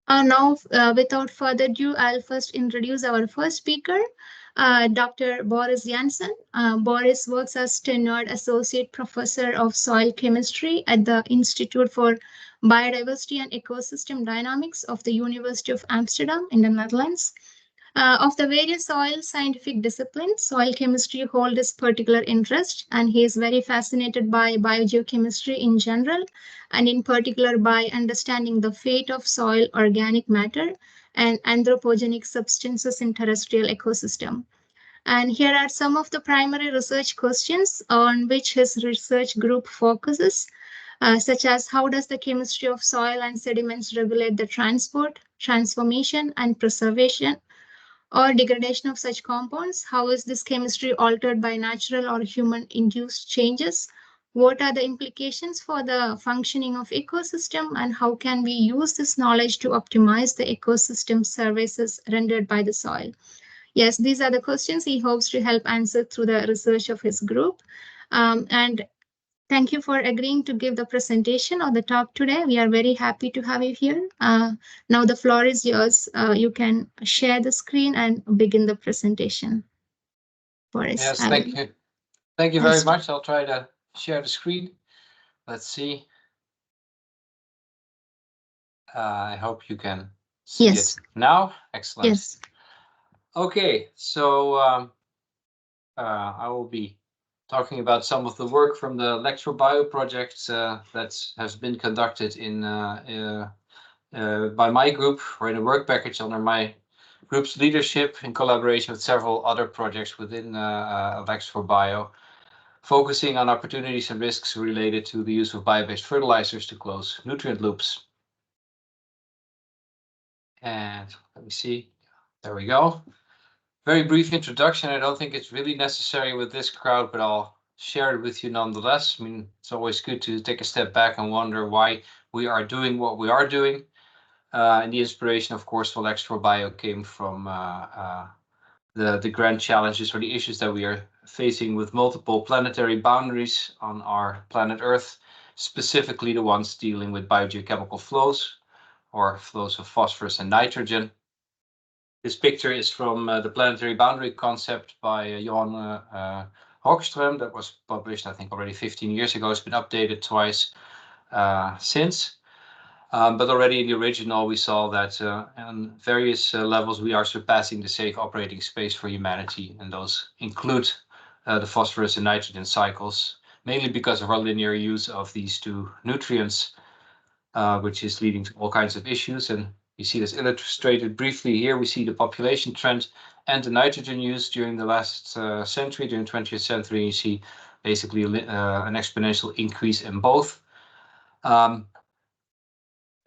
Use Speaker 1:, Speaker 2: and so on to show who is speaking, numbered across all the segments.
Speaker 1: Without further ado, I'll first introduce our first speaker, Dr. Boris Janssen. Boris works as tenured associate professor of soil chemistry at the Institute for Biodiversity and Ecosystem Dynamics of the University of Amsterdam in the Netherlands. Of the various soil scientific disciplines, soil chemistry holds his particular interest, and he is very fascinated by biogeochemistry in general, and in particular by understanding the fate of soil organic matter and anthropogenic substances in terrestrial ecosystem. And here are some of the primary research questions on which his research group focuses, such as how does the chemistry of soil and sediments regulate the transport, transformation, and preservation or degradation of such compounds? How is this chemistry altered by natural or human-induced changes? What are the implications for the functioning of ecosystem, and how can we use this knowledge to optimize the ecosystem services rendered by the soil? Yes, these are the questions he hopes to help answer through the research of his group. And thank you for agreeing to give the presentation on the talk today. We are very happy to have you here. Now the floor is yours. You can share the screen and begin the presentation. Boris,
Speaker 2: yes, thank you. Thank you very much. I'll try to share the screen. Let's see. I hope you can see it now. Excellent.
Speaker 1: Yes.
Speaker 2: Okay, so I will be talking about some of the work from the ElectroBio project that has been conducted in by my group, or in a work package under my group's leadership in collaboration with several other projects within ElectroBio, focusing on opportunities and risks related to the use of bio-based fertilizers to close nutrient loops. And let me see, there we go. Very brief introduction. I don't think it's really necessary with this crowd, but I'll share it with you nonetheless. I mean, it's always good to take a step back and wonder why we are doing what we are doing. And the inspiration, of course, for ElectroBio came from the grand challenges or the issues that we are facing with multiple planetary boundaries on our planet Earth, specifically the ones dealing with biogeochemical flows or flows of phosphorus and nitrogen. This picture is from the planetary boundary concept by Johan Hogström that was published, I think, already 15 years ago. It's been updated twice since. But already in the original, we saw that on various levels, we are surpassing the safe operating space for humanity. And those include the phosphorus and nitrogen cycles, mainly because of our linear use of these two nutrients, which is leading to all kinds of issues. And you see this illustrated briefly here. We see the population trend and the nitrogen use during the last century, during the 20th century. You see basically an exponential increase in both. And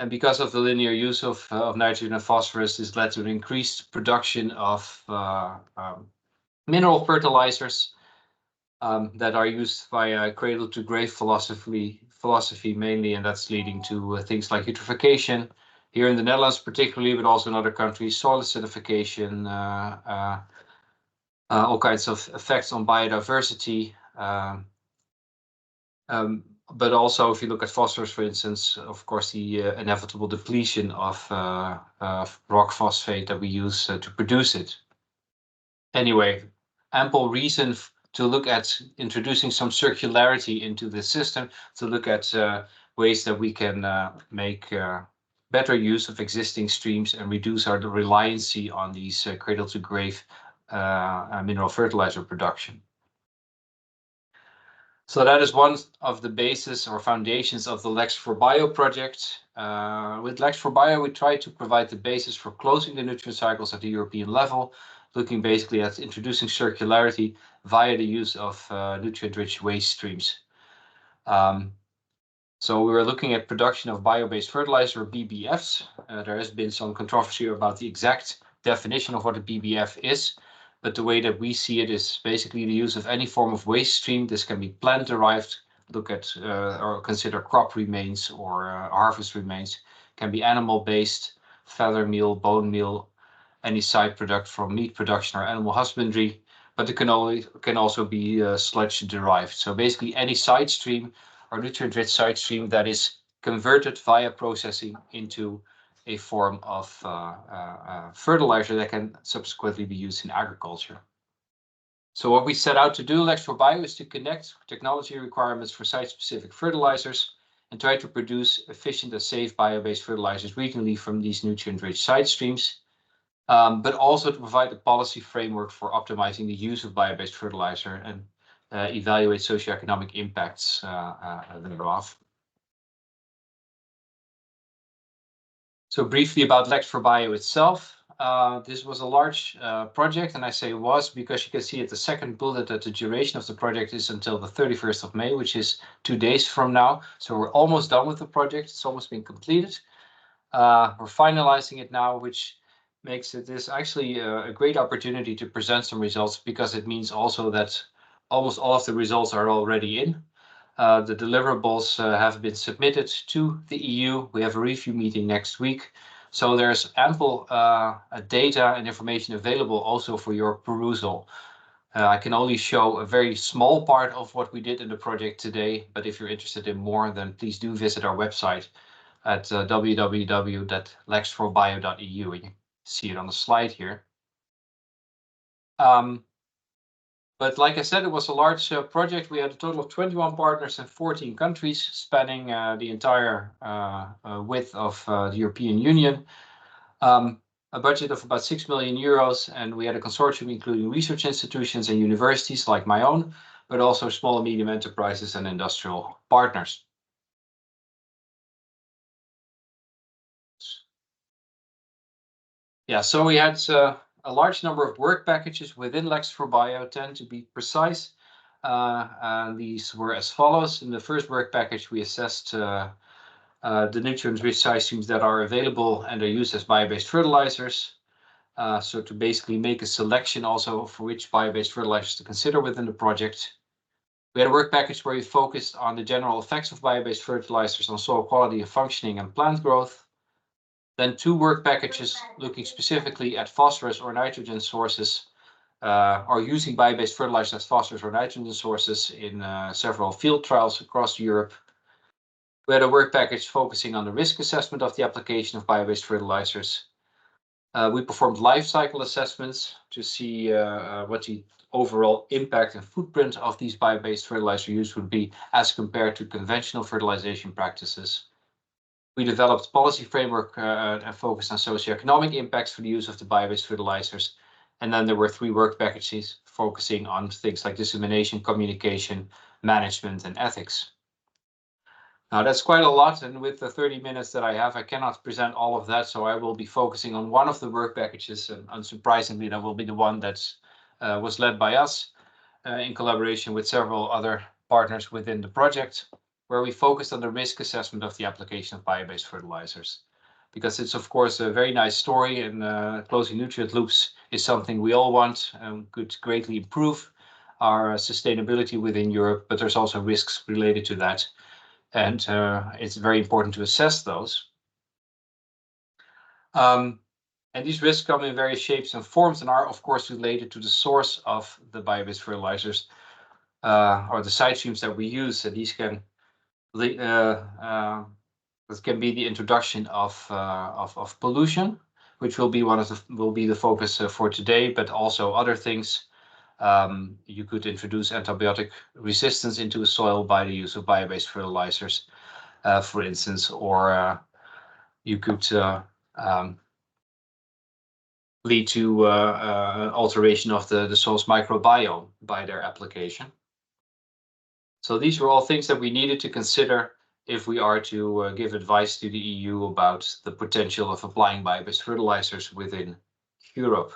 Speaker 2: because of the linear use of nitrogen and phosphorus, this led to an increased production of mineral fertilizers that are used via cradle-to-grave philosophy mainly, and that's leading to things like eutrophication, here in the Netherlands particularly, but also in other countries, soil acidification, all kinds of effects on biodiversity. But also, if you look at phosphorus, for instance, of course, the inevitable depletion of rock phosphate that we use to produce it. Anyway, ample reason to look at introducing some circularity into the system, to look at ways that we can make better use of existing streams and reduce our reliancy on these cradle-to-grave mineral fertilizer production. So that is one of the bases or foundations of the Lex4Bio project. With Lex4Bio, we try to provide the basis for closing the nutrient cycles at the European level, looking basically at introducing circularity via the use of nutrient-rich waste streams. So we were looking at production of bio-based fertilizer, or BBFs. There has been some controversy about the exact definition of what a BBF is, but the way that we see it is basically the use of any form of waste stream. This can be plant-derived, look at or consider crop remains or harvest remains, can be animal-based, feather meal, bone meal, any side product from meat production or animal husbandry, but it can also be sludge-derived. So basically any side stream or nutrient-rich side stream that is converted via processing into a form of fertilizer that can subsequently be used in agriculture. So what we set out to do, Lex4Bio, is to connect technology requirements for site-specific fertilizers and try to produce efficient and safe bio-based fertilizers regionally from these nutrient-rich site streams, but also to provide a policy framework for optimizing the use of bio-based fertilizer and evaluate socioeconomic impacts thereof. So briefly about Lex4Bio itself. This was a large project, and I say was because you can see at the second bullet that the duration of the project is until the 31st of May, which is 2 days from now. So we're almost done with the project. It's almost been completed. We're finalizing it now, which makes it this actually a great opportunity to present some results, because it means also that almost all of the results are already in. The deliverables have been submitted to the EU. We have a review meeting next week. So there's ample data and information available also for your perusal. I can only show a very small part of what we did in the project today, but if you're interested in more, then please do visit our website at www.lex4bio.eu, and you see it on the slide here. But like I said, it was a large project. We had a total of 21 partners in 14 countries, spanning the entire width of the European Union. A budget of about 6 million euros, and we had a consortium including research institutions and universities like my own, but also small and medium enterprises and industrial partners. Yeah, so we had a large number of work packages within Lex4Bio, 10 to be precise. And these were as follows. In the first work package, we assessed the nutrient-rich site streams that are available and are used as bio-based fertilizers. So to basically make a selection also for which bio-based fertilizers to consider within the project. We had a work package where we focused on the general effects of bio-based fertilizers on soil quality and functioning and plant growth. Then 2 work packages looking specifically at phosphorus or nitrogen sources, or using bio-based fertilizers as phosphorus or nitrogen sources in several field trials across Europe. We had a work package focusing on the risk assessment of the application of bio-based fertilizers. We performed life cycle assessments to see what the overall impact and footprint of these bio-based fertilizer use would be as compared to conventional fertilization practices. We developed policy framework and focused on socioeconomic impacts for the use of the bio-based fertilizers. And then there were 3 work packages focusing on things like dissemination, communication, management, and ethics. Now that's quite a lot, and with the 30 minutes that I have, I cannot present all of that, so I will be focusing on one of the work packages, and unsurprisingly, that will be the one that was led by us in collaboration with several other partners within the project, where we focused on the risk assessment of the application of bio-based fertilizers. Because it's, of course, a very nice story, and closing nutrient loops is something we all want and could greatly improve our sustainability within Europe, but there's also risks related to that. And it's very important to assess those. And these risks come in various shapes and forms and are, of course, related to the source of the bio-based fertilizers or the site streams that we use. And these can this can be the introduction of pollution, which will be the focus for today, but also other things. You could introduce antibiotic resistance into a soil by the use of bio-based fertilizers, for instance, or you could lead to alteration of the soil's microbiome by their application. So these were all things that we needed to consider if we are to give advice to the EU about the potential of applying bio-based fertilizers within Europe.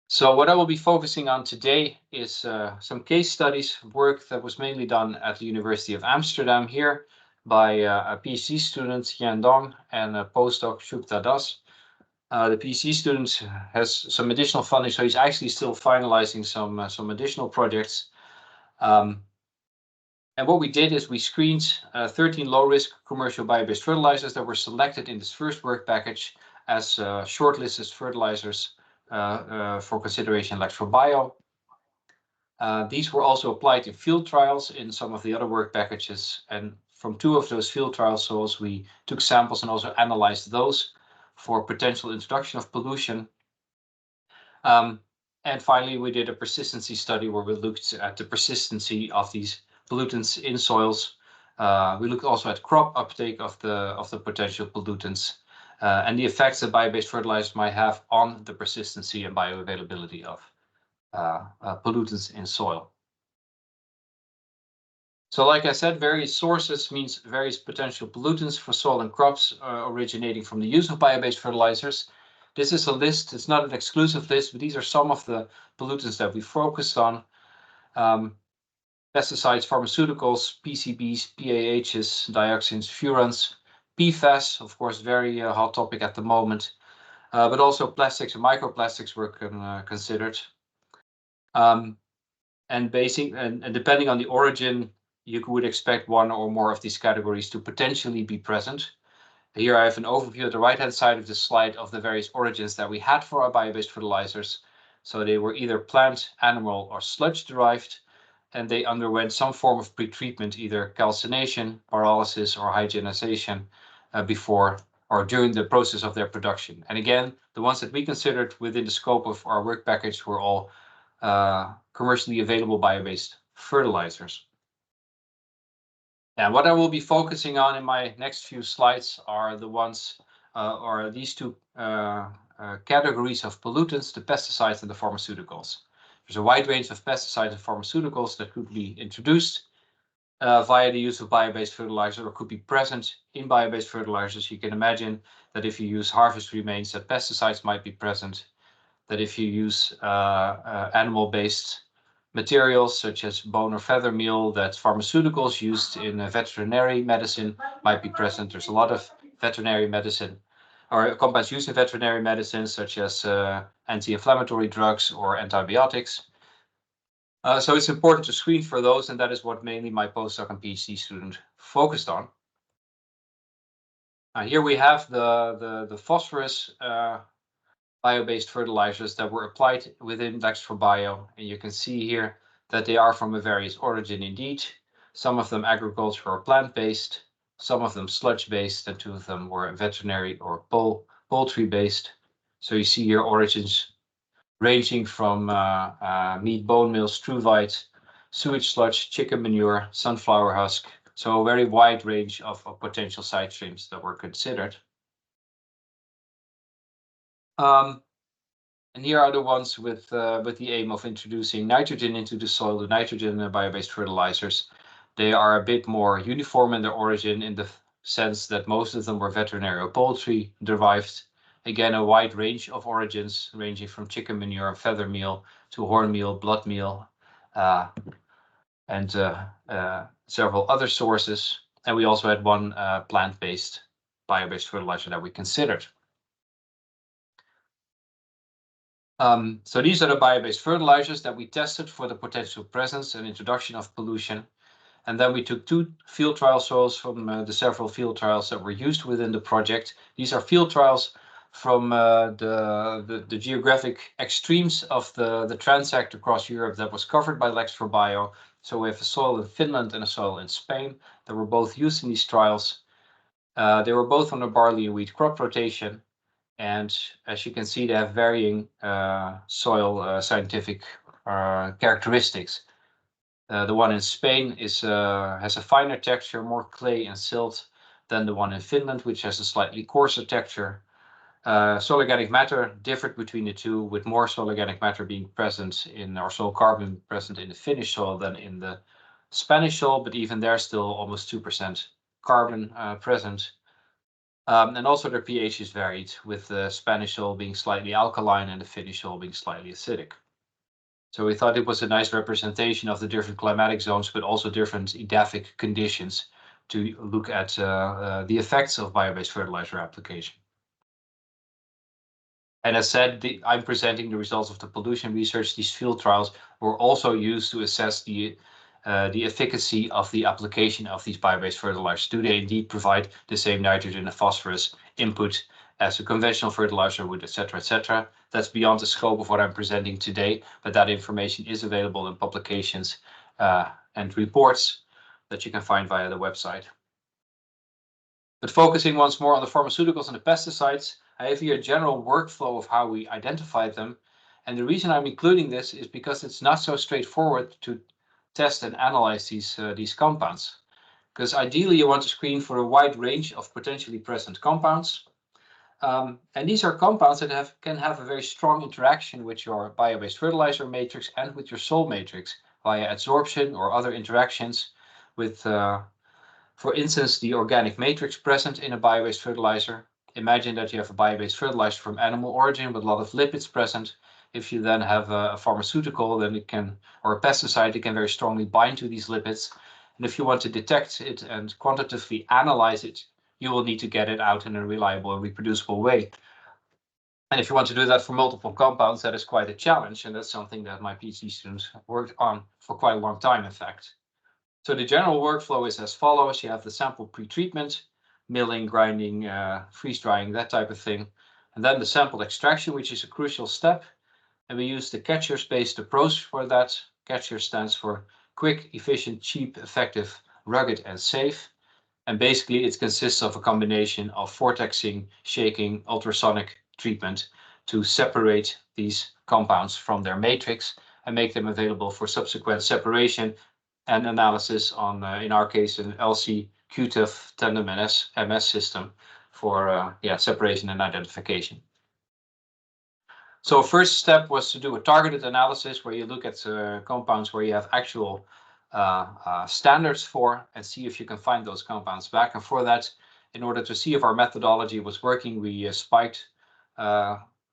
Speaker 2: So what I will be focusing on today is some case studies, work that was mainly done at the University of Amsterdam here by a PhD student, Yan Dong, and a postdoc, Shukta Das. The PhD student has some additional funding, so he's actually still finalizing some additional projects. And what we did is we screened 13 low-risk commercial bio-based fertilizers that were selected in this first work package as shortlisted fertilizers for consideration Lex4Bio. These were also applied in field trials in some of the other work packages, and from 2 of those field trial soils, we took samples and also analyzed those for potential introduction of pollution. And finally, we did a persistency study where we looked at the persistency of these pollutants in soils. We looked also at crop uptake of the potential pollutants and the effects that bio-based fertilizers might have on the persistency and bioavailability of pollutants in soil. So like I said, various sources means various potential pollutants for soil and crops originating from the use of bio-based fertilizers. This is a list, it's not an exclusive list, but these are some of the pollutants that we focused on. Pesticides, pharmaceuticals, PCBs, PAHs, dioxins, furans, PFAS, of course, very hot topic at the moment, but also plastics and microplastics were considered. And depending on the origin, you would expect one or more of these categories to potentially be present. Here I have an overview at the right-hand side of the slide of the various origins that we had for our bio-based fertilizers. So they were either plant, animal, or sludge derived, and they underwent some form of pretreatment, either calcination, pyrolysis, or hygienization before or during the process of their production. And again, the ones that we considered within the scope of our work package were all commercially available bio-based fertilizers. And what I will be focusing on in my next few slides are the ones, or these two categories of pollutants, the pesticides and the pharmaceuticals. There's a wide range of pesticides and pharmaceuticals that could be introduced via the use of bio-based fertilizer or could be present in bio-based fertilizers. You can imagine that if you use harvest remains, that pesticides might be present, that if you use animal-based materials such as bone or feather meal, that pharmaceuticals used in veterinary medicine might be present. There's a lot of veterinary medicine or compounds used in veterinary medicine such as anti-inflammatory drugs or antibiotics. So it's important to screen for those, and that is what mainly my postdoc and PhD student focused on. Here we have the phosphorus bio-based fertilizers that were applied within Lex4Bio, and you can see here that they are from a various origin indeed. Some of them agricultural or plant-based, some of them sludge-based, and 2 of them were veterinary or poultry-based. So you see here origins ranging from meat bone meal, struvite, sewage sludge, chicken manure, sunflower husk. So a very wide range of potential side streams that were considered. And here are the ones with the aim of introducing nitrogen into the soil, the nitrogen bio-based fertilizers. They are a bit more uniform in their origin in the sense that most of them were veterinary or poultry derived. Again, a wide range of origins ranging from chicken manure, feather meal to horn meal, blood meal, and several other sources. And we also had one plant-based bio-based fertilizer that we considered. So these are the bio-based fertilizers that we tested for the potential presence and introduction of pollution. And then we took 2 field trial soils from the several field trials that were used within the project. These are field trials from the geographic extremes of the transect across Europe that was covered by Lex4Bio. So we have a soil in Finland and a soil in Spain that were both used in these trials. They were both on a barley and wheat crop rotation. And as you can see, they have varying soil scientific characteristics. The one in Spain has a finer texture, more clay and silt than the one in Finland, which has a slightly coarser texture. Soil organic matter differed between the two, with more soil organic matter being present in, or soil carbon present in the Finnish soil than in the Spanish soil, but even there still almost 2% carbon present. And also their pHs varied, with the Spanish soil being slightly alkaline and the Finnish soil being slightly acidic. So we thought it was a nice representation of the different climatic zones, but also different edaphic conditions to look at the effects of bio-based fertilizer application. And as said, I'm presenting the results of the pollution research. These field trials were also used to assess the efficacy of the application of these bio-based fertilizers. Do they indeed provide the same nitrogen and phosphorus input as a conventional fertilizer would, etc., etc.? That's beyond the scope of what I'm presenting today, but that information is available in publications and reports that you can find via the website. But focusing once more on the pharmaceuticals and the pesticides, I have here a general workflow of how we identify them. And the reason I'm including this is because it's not so straightforward to test and analyze these compounds. Because ideally you want to screen for a wide range of potentially present compounds. And these are compounds that can have a very strong interaction with your bio-based fertilizer matrix and with your soil matrix via adsorption or other interactions with, for instance, the organic matrix present in a bio-based fertilizer. Imagine that you have a bio-based fertilizer from animal origin with a lot of lipids present. If you then have a pharmaceutical, then it can, or a pesticide, it can very strongly bind to these lipids. And if you want to detect it and quantitatively analyze it, you will need to get it out in a reliable and reproducible way. And if you want to do that for multiple compounds, that is quite a challenge. And that's something that my PhD students worked on for quite a long time, in fact. So the general workflow is as follows. You have the sample pre-treatment, milling, grinding, freeze drying, that type of thing. And then the sample extraction, which is a crucial step. And we use the catchers-based approach for that. Catcher stands for quick, efficient, cheap, effective, rugged, and safe. And basically it consists of a combination of vortexing, shaking, ultrasonic treatment to separate these compounds from their matrix and make them available for subsequent separation and analysis on, in our case, an LC QTF tandem MS system for separation and identification. So first step was to do a targeted analysis where you look at compounds where you have actual standards for and see if you can find those compounds back. And for that, in order to see if our methodology was working, we spiked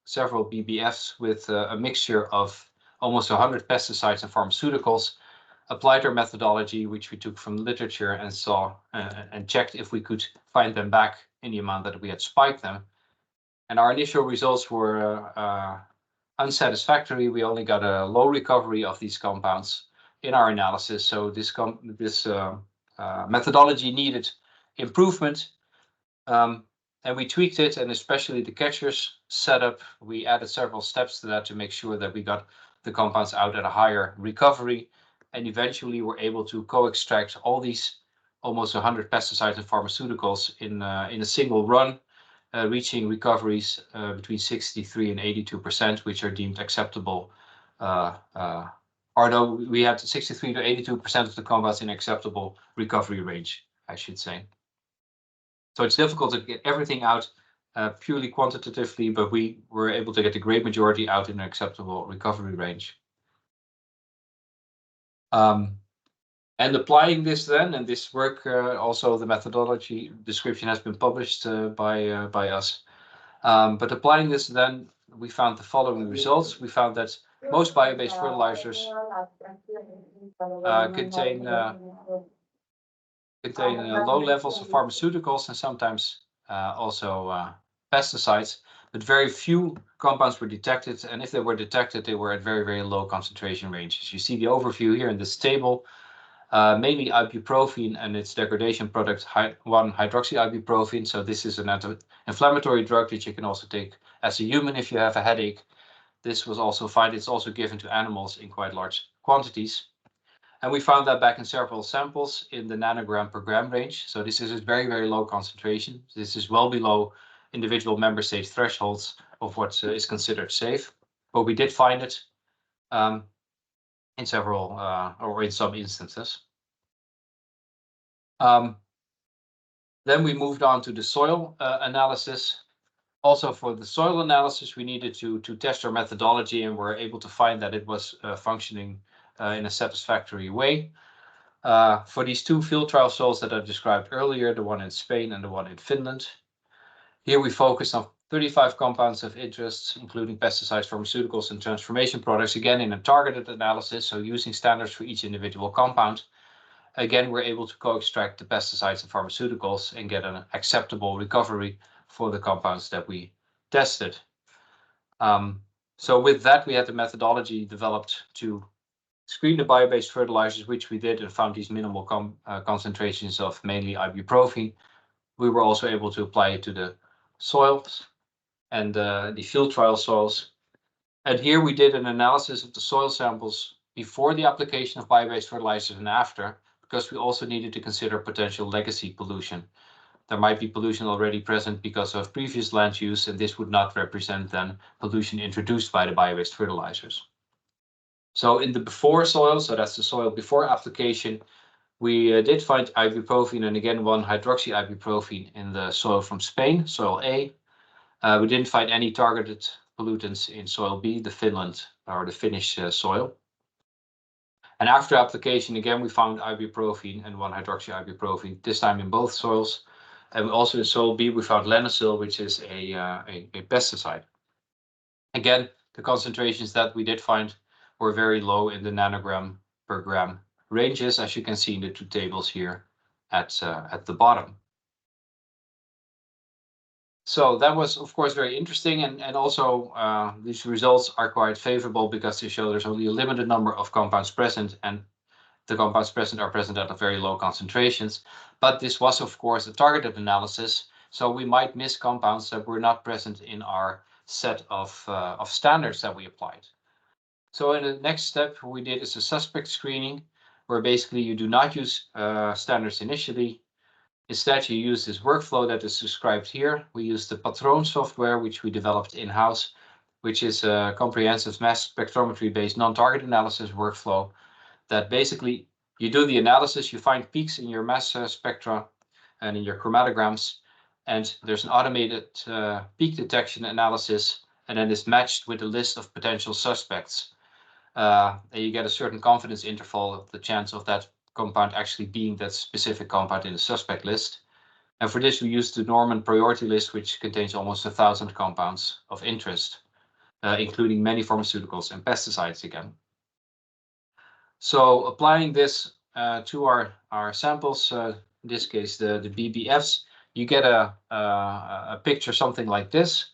Speaker 2: several BBFs with a mixture of almost 100 pesticides and pharmaceuticals, applied our methodology, which we took from literature, and saw and checked if we could find them back in the amount that we had spiked them. And our initial results were unsatisfactory. We only got a low recovery of these compounds in our analysis. So this methodology needed improvement. And we tweaked it, and especially the catchers setup, we added several steps to that to make sure that we got the compounds out at a higher recovery. And eventually we're able to co-extract all these almost 100 pesticides and pharmaceuticals in a single run, reaching recoveries between 63 and 82%, which are deemed acceptable. Although we had 63 to 82% of the compounds in acceptable recovery range, I should say. So it's difficult to get everything out purely quantitatively, but we were able to get the great majority out in an acceptable recovery range. And applying this then, and this work, also the methodology description has been published by us. But applying this then, we found the following results. We found that most bio-based fertilizers contain low levels of pharmaceuticals and sometimes also pesticides, but very few compounds were detected. And if they were detected, they were at very, very low concentration ranges. You see the overview here in this table. Mainly ibuprofen and its degradation product 1-hydroxyibuprofen. So this is an anti-inflammatory drug that you can also take as a human if you have a headache. This was also found, it's also given to animals in quite large quantities. And we found that back in several samples in the nanogram per gram range. So this is a very, very low concentration. This is well below individual member state thresholds of what is considered safe. But we did find it in several or in some instances. Then we moved on to the soil analysis. Also for the soil analysis, we needed to test our methodology, and were able to find that it was functioning in a satisfactory way. For these two field trial soils that I described earlier, the one in Spain and the one in Finland. Here we focused on 35 compounds of interest, including pesticides, pharmaceuticals, and transformation products, again in a targeted analysis, so using standards for each individual compound. Again, we're able to co-extract the pesticides and pharmaceuticals and get an acceptable recovery for the compounds that we tested. So with that, we had the methodology developed to screen the bio-based fertilizers, which we did, and found these minimal concentrations of mainly ibuprofen. We were also able to apply it to the soils and the field trial soils. And here we did an analysis of the soil samples before the application of bio-based fertilizers and after, because we also needed to consider potential legacy pollution. there might be pollution already present because of previous land use, and this would not represent then pollution introduced by the bio-based fertilizers. So in the before soil, so that's the soil before application, we did find ibuprofen and again 1-hydroxyibuprofen in the soil from Spain, soil A. We didn't find any targeted pollutants in soil B, the Finland or the Finnish soil. And after application, again, we found ibuprofen and 1-hydroxyibuprofen, this time in both soils. And also in soil B, we found Lenasil, which is a pesticide. Again, the concentrations that we did find were very low in the nanogram per gram ranges, as you can see in the two tables here at the bottom. So that was, of course, very interesting, and also these results are quite favorable because they show there's only a limited number of compounds present, and the compounds present are present at very low concentrations. But this was, of course, a targeted analysis, so we might miss compounds that were not present in our set of standards that we applied. So in the next step we did is a suspect screening, where basically you do not use standards initially. Instead, you use this workflow that is described here. We use the Patron software, which we developed in-house, which is a comprehensive mass spectrometry-based non-target analysis workflow that basically you do the analysis, you find peaks in your mass spectra and in your chromatograms, and there's an automated peak detection analysis, and then it's matched with a list of potential suspects. And you get a certain confidence interval of the chance of that compound actually being that specific compound in the suspect list. And for this, we use the Norman priority list, which contains almost 1,000 compounds of interest, including many pharmaceuticals and pesticides again. So applying this to our samples, in this case the BBFs, you get a picture something like this.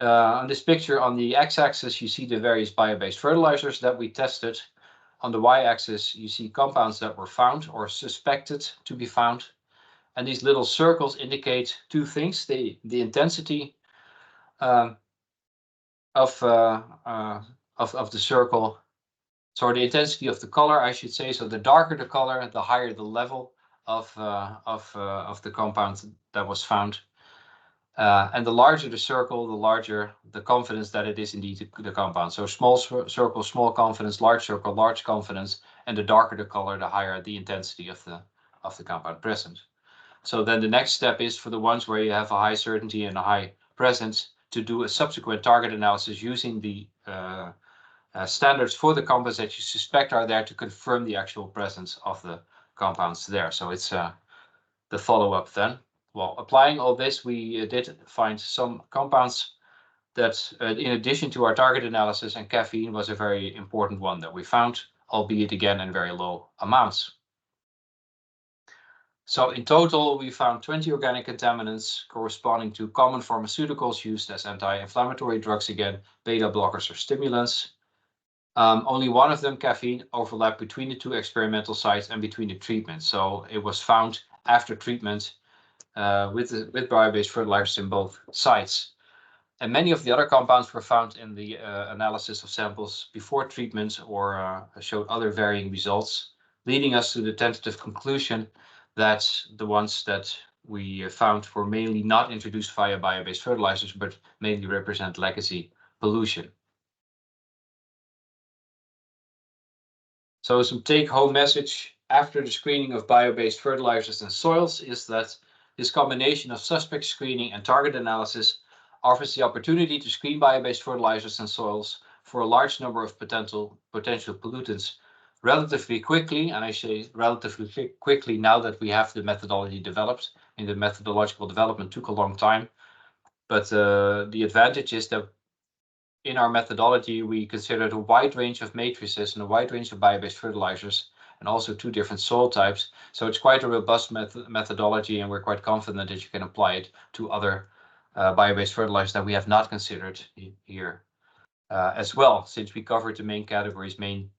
Speaker 2: On this picture, on the x-axis, you see the various bio-based fertilizers that we tested. On the y-axis, you see compounds that were found or suspected to be found. And these little circles indicate two things: the intensity of the circle, the intensity of the color, I should say. So the darker the color, the higher the level of the compound that was found. And the larger the circle, the larger the confidence that it is indeed the compound. So small circle, small confidence; large circle, large confidence. And the darker the color, the higher the intensity of the compound present. So then the next step is for the ones where you have a high certainty and a high presence to do a subsequent target analysis using the standards for the compounds that you suspect are there to confirm the actual presence of the compounds there. So it's the follow-up then. Well, applying all this, we did find some compounds that, in addition to our target analysis, and caffeine was a very important one that we found, albeit again in very low amounts. So in total, we found 20 organic contaminants corresponding to common pharmaceuticals used as anti-inflammatory drugs, again, beta blockers or stimulants. Only one of them, caffeine, overlapped between the two experimental sites and between the treatments. So it was found after treatment with bio-based fertilizers in both sites. And many of the other compounds were found in the analysis of samples before treatment or showed other varying results, leading us to the tentative conclusion that the ones that we found were mainly not introduced via bio-based fertilizers, but mainly represent legacy pollution. So some take-home message after the screening of bio-based fertilizers and soils is that this combination of suspect screening and target analysis offers the opportunity to screen bio-based fertilizers and soils for a large number of potential pollutants relatively quickly, and I say relatively quickly now that we have the methodology developed. And the methodological development took a long time, but the advantage is that in our methodology we considered a wide range of matrices and a wide range of bio-based fertilizers, and also 2 different soil types. So it's quite a robust methodology, and we're quite confident that you can apply it to other bio-based fertilizers that we have not considered here as well, since we covered the main categories, main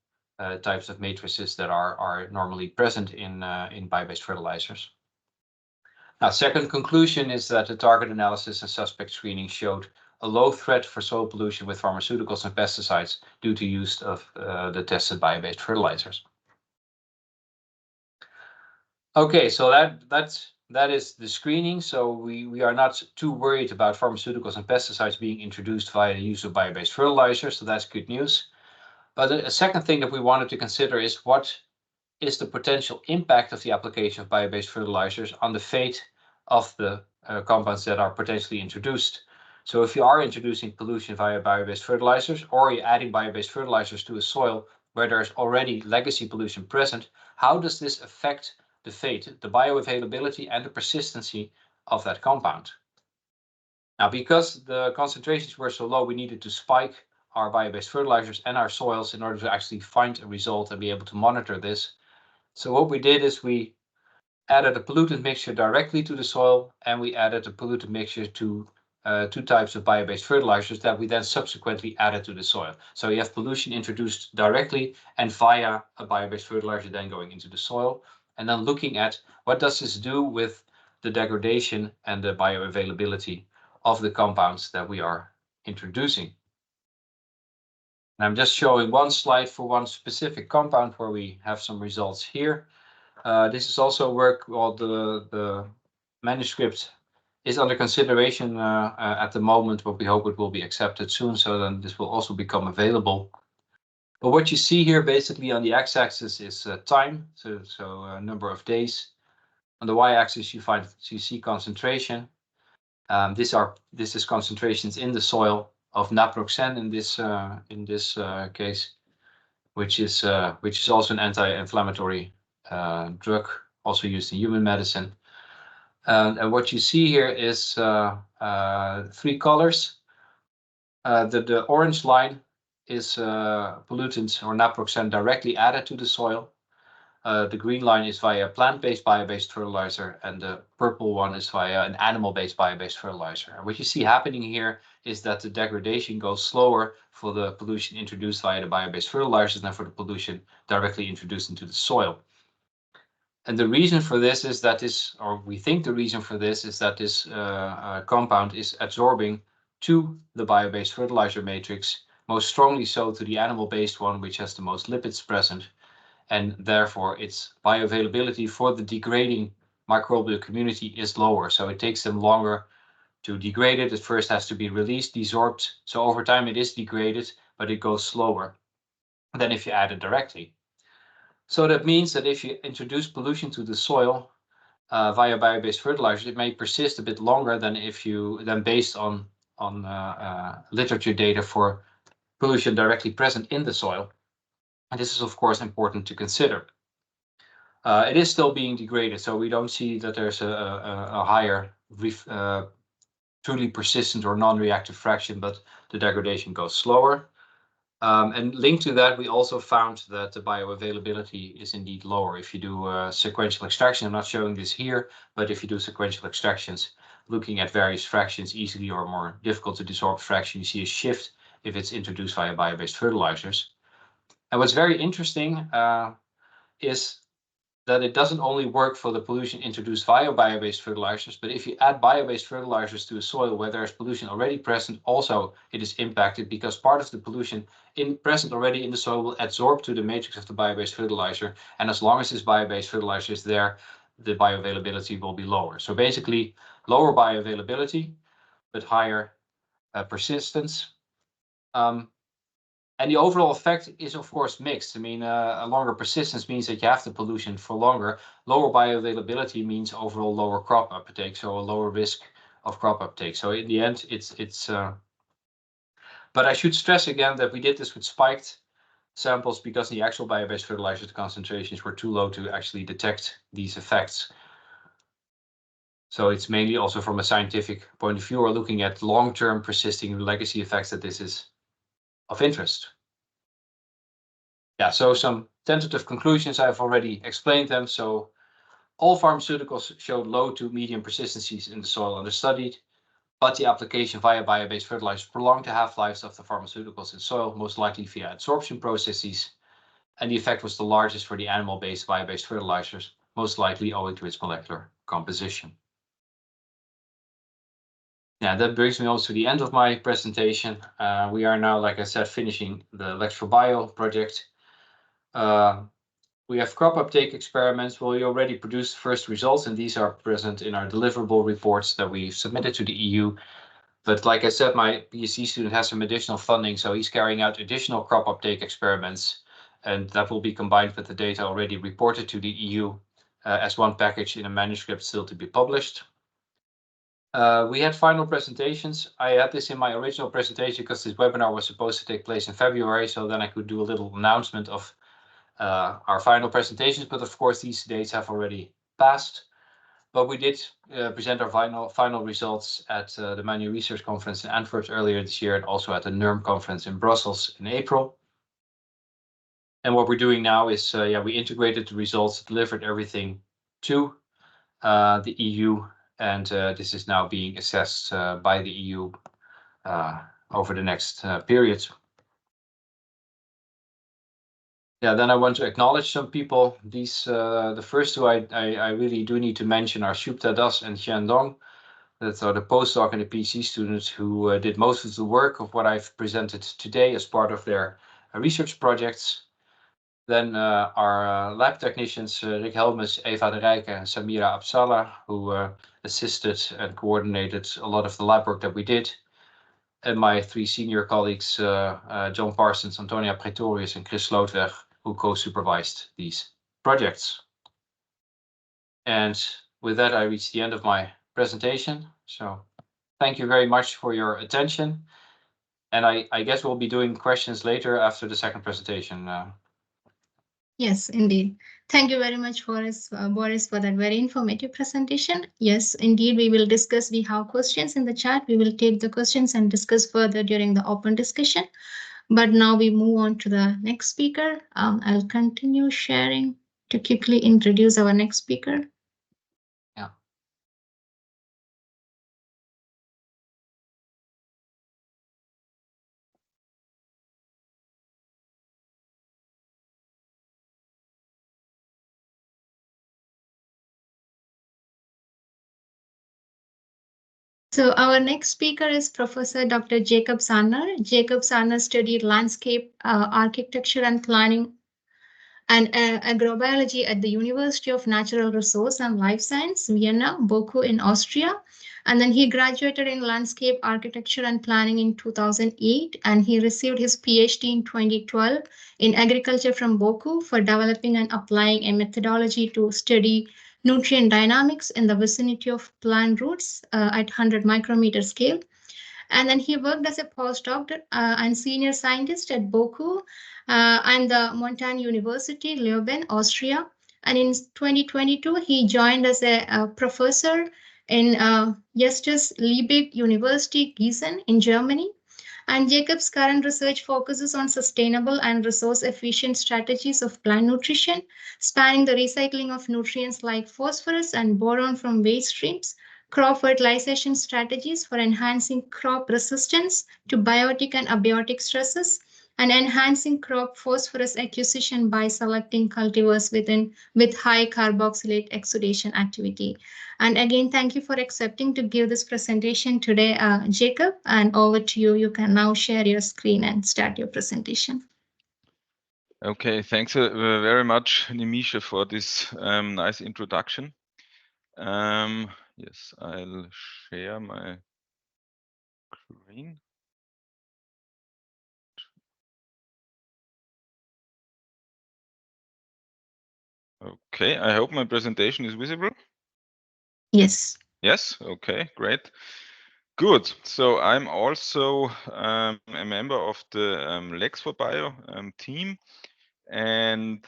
Speaker 2: types of matrices that are normally present in bio-based fertilizers. Now, second conclusion is that the target analysis and suspect screening showed a low threat for soil pollution with pharmaceuticals and pesticides due to use of the tested bio-based fertilizers. Okay, so that that is the screening. So we are not too worried about pharmaceuticals and pesticides being introduced via the use of bio-based fertilizers. So that's good news. But a second thing that we wanted to consider is what is the potential impact of the application of bio-based fertilizers on the fate of the compounds that are potentially introduced. So if you are introducing pollution via bio-based fertilizers, or you're adding bio-based fertilizers to a soil where there's already legacy pollution present, how does this affect the fate, the bioavailability and the persistency of that compound? Now, because the concentrations were so low, we needed to spike our bio-based fertilizers and our soils in order to actually find a result and be able to monitor this. So what we did is we added a pollutant mixture directly to the soil, and we added a pollutant mixture to two types of bio-based fertilizers that we then subsequently added to the soil. So you have pollution introduced directly and via a bio-based fertilizer then going into the soil, and then looking at what does this do with the degradation and the bioavailability of the compounds that we are introducing. And I'm just showing one slide for one specific compound where we have some results here. This is also work, well, the manuscript is under consideration at the moment, but we hope it will be accepted soon, so then this will also become available. But what you see here basically on the x-axis is time, so number of days. On the y-axis you see concentration. This is concentrations in the soil of naproxen in this case, which is also an anti-inflammatory drug, also used in human medicine. And what you see here is three colors. The orange line is pollutants or naproxen directly added to the soil. The green line is via plant-based bio-based fertilizer, and the purple one is via an animal-based bio-based fertilizer. And what you see happening here is that the degradation goes slower for the pollution introduced via the bio-based fertilizers than for the pollution directly introduced into the soil. And the reason for this is that this, or we think the reason for this is that this compound is absorbing to the bio-based fertilizer matrix, most strongly so to the animal-based one, which has the most lipids present, and therefore its bioavailability for the degrading microbial community is lower. So it takes them longer to degrade it. It first has to be released, desorbed. So over time it is degraded, but it goes slower than if you add it directly. So that means that if you introduce pollution to the soil via bio-based fertilizers, it may persist a bit longer than based on literature data for pollution directly present in the soil. And this is of course important to consider. It is still being degraded, so we don't see that there's a higher truly persistent or non-reactive fraction, but the degradation goes slower. And linked to that, we also found that the bioavailability is indeed lower if you do sequential extraction. I'm not showing this here, but if you do sequential extractions, looking at various fractions, easily or more difficult to desorb fraction, you see a shift if it's introduced via bio-based fertilizers. And what's very interesting is that it doesn't only work for the pollution introduced via bio-based fertilizers, but if you add bio-based fertilizers to a soil where there's pollution already present, also it is impacted because part of the pollution present already in the soil will adsorb to the matrix of the bio-based fertilizer. And as long as this bio-based fertilizer is there, the bioavailability will be lower. So basically lower bioavailability, but higher persistence. And the overall effect is, of course, mixed. I mean, a longer persistence means that you have the pollution for longer. Lower bioavailability means overall lower crop uptake, so a lower risk of crop uptake. So in the end, it's. But I should stress again that we did this with spiked samples because the actual bio-based fertilizer concentrations were too low to actually detect these effects. So it's mainly also from a scientific point of view or looking at long-term persisting legacy effects that this is of interest. Yeah, so some tentative conclusions, I've already explained them. So all pharmaceuticals showed low to medium persistencies in the soil under studied, but the application via bio-based fertilizers prolonged the half-lives of the pharmaceuticals in soil, most likely via absorption processes. And the effect was the largest for the animal-based bio-based fertilizers, most likely owing to its molecular composition. Yeah, that brings me also to the end of my presentation. We are now, like I said, finishing the Lecture Bio project. We have crop uptake experiments where we already produced first results, and these are present in our deliverable reports that we submitted to the EU. But like I said, my PhD student has some additional funding, so he's carrying out additional crop uptake experiments, and that will be combined with the data already reported to the EU as one package in a manuscript still to be published. We had final presentations. I had this in my original presentation because this webinar was supposed to take place in February, so then I could do a little announcement of our final presentations, but of course these dates have already passed. But we did present our final results at the Manu Research Conference in Antwerp earlier this year, and also at the NERM conference in Brussels in April. And what we're doing now is, we integrated the results, delivered everything to the EU, and this is now being assessed by the EU over the next periods. Yeah, then I want to acknowledge some people. These, the first two I really do need to mention are Shubta Das and Xian Dong. That are the postdoc and the PhD students who did most of the work of what I've presented today as part of their research projects. Then our lab technicians, Rick Helmes, Eva de Rijke, and Samira Absala, who assisted and coordinated a lot of the lab work that we did. And my three senior colleagues, John Parsons, Antonia Pretorius, and Chris Slootweg, who co-supervised these projects. And with that, I reached the end of my presentation. So thank you very much for your attention. And I guess we'll be doing questions later after the second presentation.
Speaker 1: Yes, indeed. Thank you very much, Boris, for that very informative presentation. Yes, indeed, we will discuss. We have questions in the chat. We will take the questions and discuss further during the open discussion. But now we move on to the next speaker. I'll continue sharing to quickly introduce our next speaker.
Speaker 2: Yeah.
Speaker 1: So our next speaker is Professor Dr. Jacob Sarner. Jacob Sarner studied landscape architecture and planning and agrobiology at the University of Natural Resource and Life Science, Vienna, Boku in Austria. And then he graduated in landscape architecture and planning in 2008, and he received his PhD in 2012 in agriculture from Boku for developing and applying a methodology to study nutrient dynamics in the vicinity of plant roots at 100 micrometer scale. And then he worked as a postdoc and senior scientist at Boku and the Montaigne University, Leoben, Austria. And in 2022, he joined as a professor in Justus Liebig University, Gießen in Germany. And Jacob's current research focuses on sustainable and resource-efficient strategies of plant nutrition, spanning the recycling of nutrients like phosphorus and boron from waste streams, crop fertilization strategies for enhancing crop resistance to biotic and abiotic stresses, and enhancing crop phosphorus acquisition by selecting cultivars with high carboxylate exudation activity. And again, thank you for accepting to give this presentation today, Jacob, and over to you. You can now share your screen and start your presentation.
Speaker 3: Okay, thanks very much, Nimisha, for this nice introduction. Yes, I'll share my screen. Okay, I hope my presentation is visible.
Speaker 1: Yes.
Speaker 3: Yes, okay, great. Good. So I'm also a member of the Lex4Bio team. And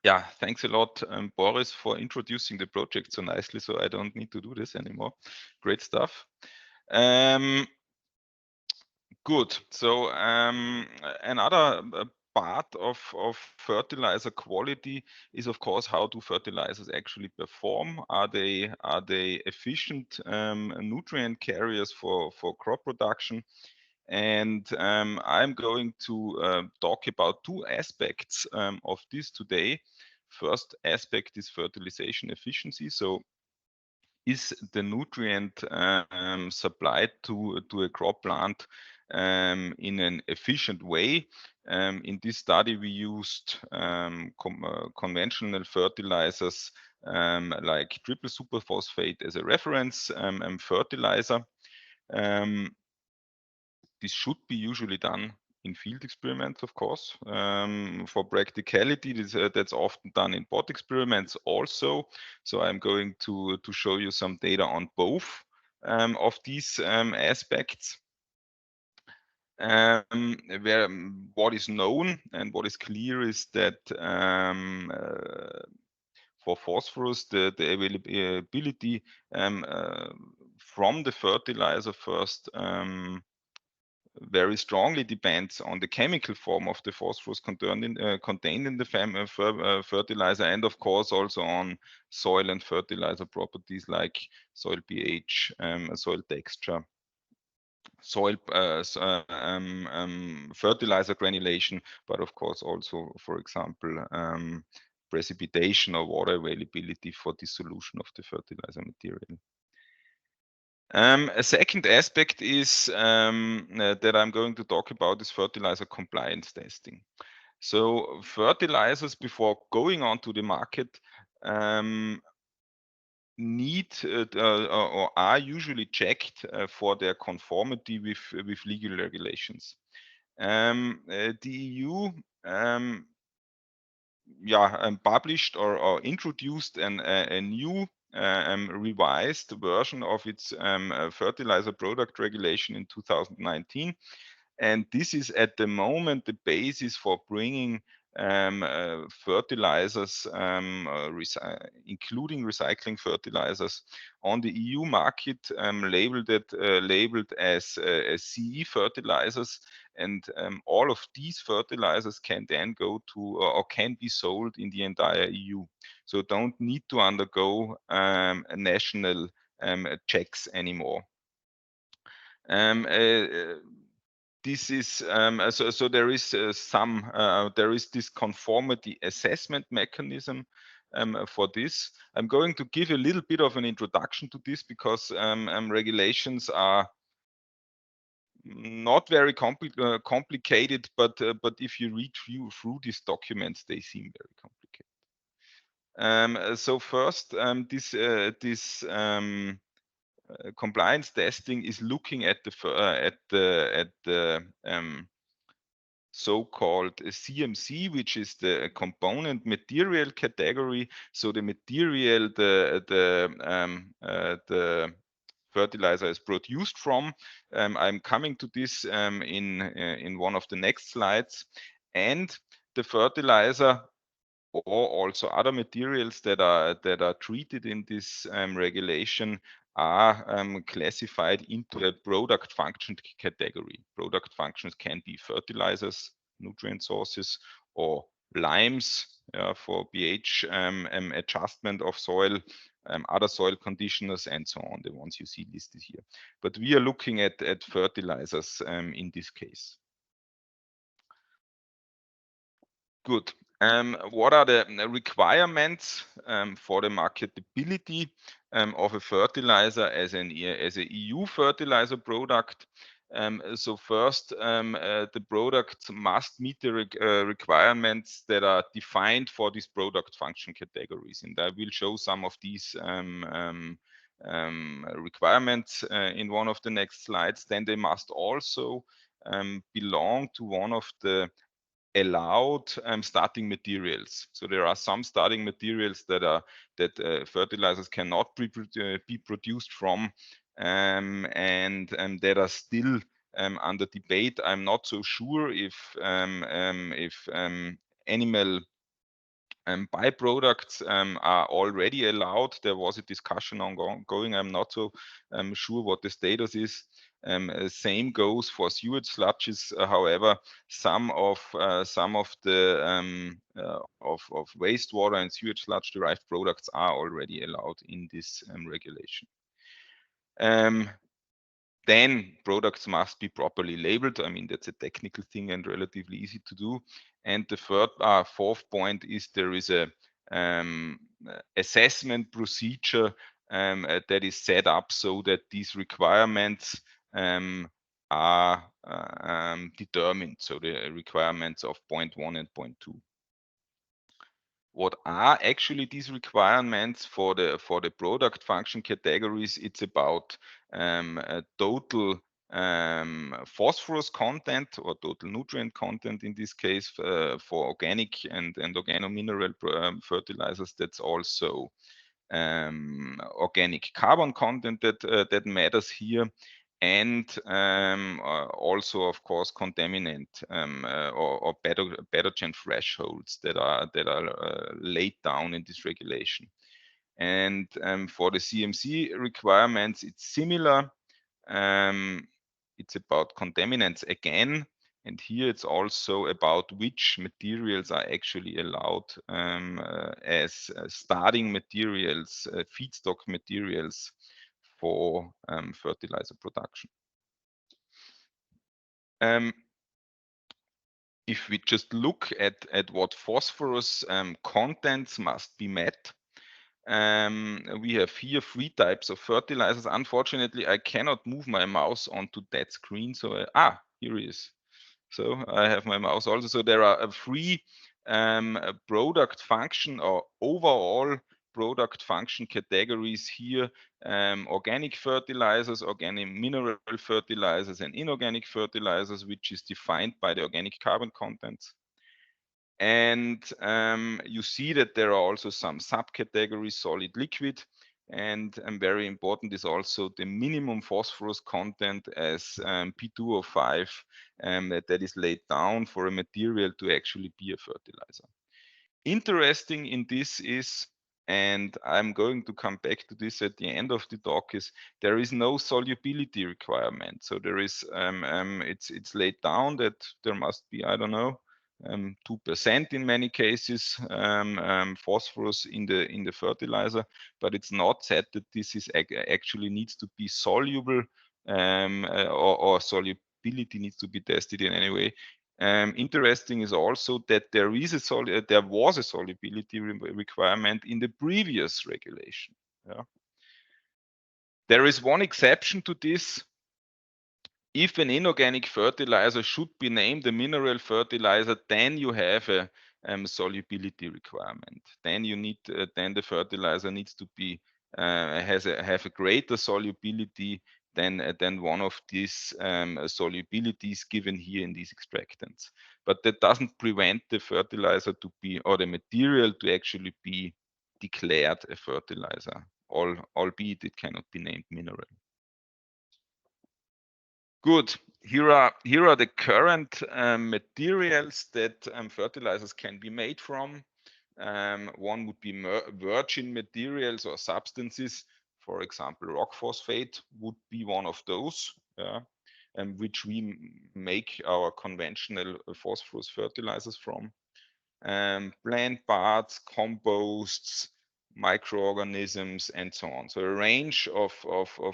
Speaker 3: yeah, thanks a lot, Boris, for introducing the project so nicely, so I don't need to do this anymore. Great stuff. Good. So another part of fertilizer quality is, of course, how do fertilizers actually perform? Are they efficient nutrient carriers for crop production? And I'm going to talk about two aspects of this today. First aspect is fertilization efficiency. So is the nutrient supplied to a crop plant in an efficient way? In this study, we used conventional fertilizers like triple superphosphate as a reference fertilizer. This should be usually done in field experiments, of course. For practicality, that's often done in pot experiments also. So I'm going to show you some data on both of these aspects. Where what is known and what is clear is that for phosphorus, the availability from the fertilizer first very strongly depends on the chemical form of the phosphorus contained in the fertilizer, and of course also on soil and fertilizer properties like soil pH, soil texture, soil fertilizer granulation, but of course also, for example, precipitation or water availability for dissolution of the fertilizer material. A second aspect is that I'm going to talk about is fertilizer compliance testing. So fertilizers, before going onto the market, need or are usually checked for their conformity with legal regulations. The EU published or introduced a new revised version of its fertilizer product regulation in 2019. And this is at the moment the basis for bringing fertilizers, including recycling fertilizers, on the EU market, labeled as CE fertilizers. And all of these fertilizers can then go to or can be sold in the entire EU. So don't need to undergo national checks anymore. This is so there is there is this conformity assessment mechanism for this. I'm going to give a little bit of an introduction to this because regulations are not very complicated, but if you read through these documents, they seem very complicated. So first, this compliance testing is looking at the so-called CMC, which is the component material category. So the material the fertilizer is produced from. I'm coming to this in one of the next slides. And the fertilizer or also other materials that are treated in this regulation are classified into a product function category. Product functions can be fertilizers, nutrient sources, or limes for pH adjustment of soil, other soil conditioners, and so on, the ones you see listed here. But we are looking at fertilizers in this case. Good. What are the requirements for the marketability of a fertilizer as an EU fertilizer product? So first, the product must meet the requirements that are defined for these product function categories, and I will show some of these requirements in one of the next slides. Then they must also belong to one of the allowed starting materials. So there are some starting materials that fertilizers cannot be produced from, and that are still under debate. I'm not so sure if animal byproducts are already allowed. There was a discussion ongoing. I'm not so sure what the status is. Same goes for sewage sludges. However, some of the of wastewater and sewage sludge derived products are already allowed in this regulation. Then products must be properly labeled. I mean, that's a technical thing and relatively easy to do. And the fourth point is there is a assessment procedure that is set up so that these requirements are determined, so the requirements of point 1 and point 2. What are actually these requirements for the product function categories? It's about total phosphorus content or total nutrient content in this case for organic and organomineral fertilizers. That's also organic carbon content that matters here, and also of course contaminant or pathogen thresholds that are laid down in this regulation. And for the CMC requirements, it's similar. It's about contaminants again, and here it's also about which materials are actually allowed as starting materials, feedstock materials for fertilizer production. If we just look at what phosphorus contents must be met, we have here 3 types of fertilizers. Unfortunately, I cannot move my mouse onto that screen. So, here it is. So I have my mouse also. So there are 3 product function or overall product function categories here: organic fertilizers, organic mineral fertilizers, and inorganic fertilizers, which is defined by the organic carbon contents. And you see that there are also some subcategories, solid, liquid, and very important is also the minimum phosphorus content as P2O5 that is laid down for a material to actually be a fertilizer. Interesting in this is, and I'm going to come back to this at the end of the talk, is there is no solubility requirement. So there is it's laid down that there must be, I don't know, 2% in many cases phosphorus in the fertilizer, but it's not said that this is actually needs to be soluble or solubility needs to be tested in any way. Interesting is also that there was a solubility requirement in the previous regulation. Yeah. There is one exception to this. If an inorganic fertilizer should be named a mineral fertilizer, then you have a solubility requirement. Then you need, then the fertilizer needs to be have a greater solubility than one of these solubilities given here in these extractants. But that doesn't prevent the fertilizer to be, or the material to actually be declared a fertilizer, albeit it cannot be named mineral. Good. Here are the current materials that fertilizers can be made from. One would be virgin materials or substances. For example, rock phosphate would be one of those, which we make our conventional phosphorus fertilizers from. Plant parts, composts, microorganisms, and so on. So a range of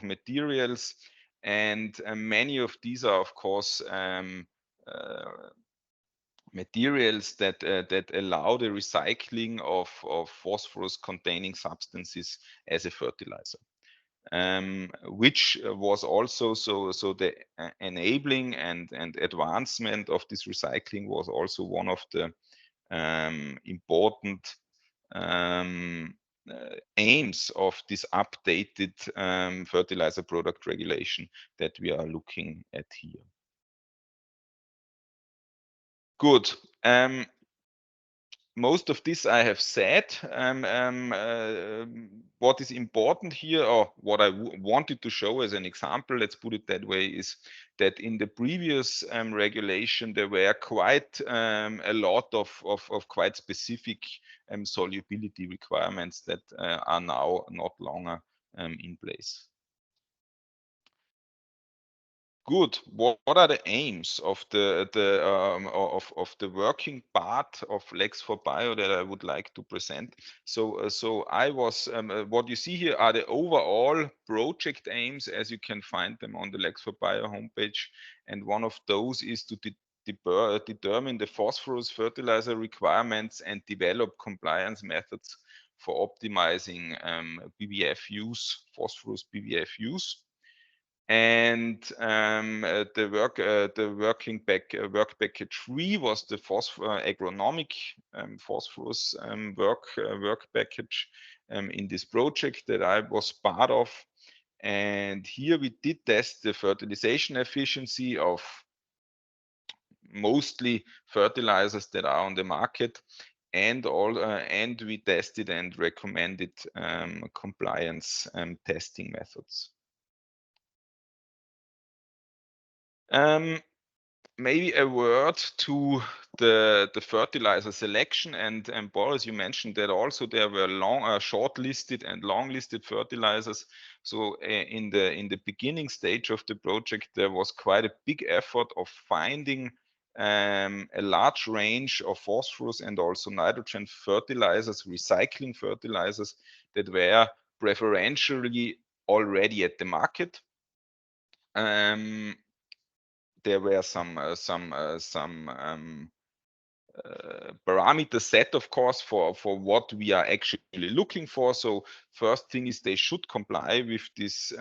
Speaker 3: materials, and many of these are, of course, materials that allow the recycling of phosphorus containing substances as a fertilizer. Which was also so the enabling and advancement of this recycling was also one of the important aims of this updated fertilizer product regulation that we are looking at here. Good. Most of this I have said. What is important here, or what I wanted to show as an example, let's put it that way, is that in the previous regulation there were quite a lot of quite specific solubility requirements that are now not longer in place. Good. What are the aims of the working part of Lex4Bio that I would like to present? So I was what you see here are the overall project aims, as you can find them on the Lex4Bio homepage, and one of those is to determine the phosphorus fertilizer requirements and develop compliance methods for optimizing BBF use, phosphorus BBF use. And the work package 3 was the agronomic phosphorus work package in this project that I was part of. And here we did test the fertilization efficiency of mostly fertilizers that are on the market, and we tested and recommended compliance testing methods. Maybe a word to the fertilizer selection, and Boris, you mentioned that also there were short-listed and long-listed fertilizers. So in the beginning stage of the project, there was quite a big effort of finding a large range of phosphorus and also nitrogen fertilizers, recycling fertilizers that were preferentially already at the market. There were some parameter set, of course, for what we are actually looking for. So first thing is they should comply with this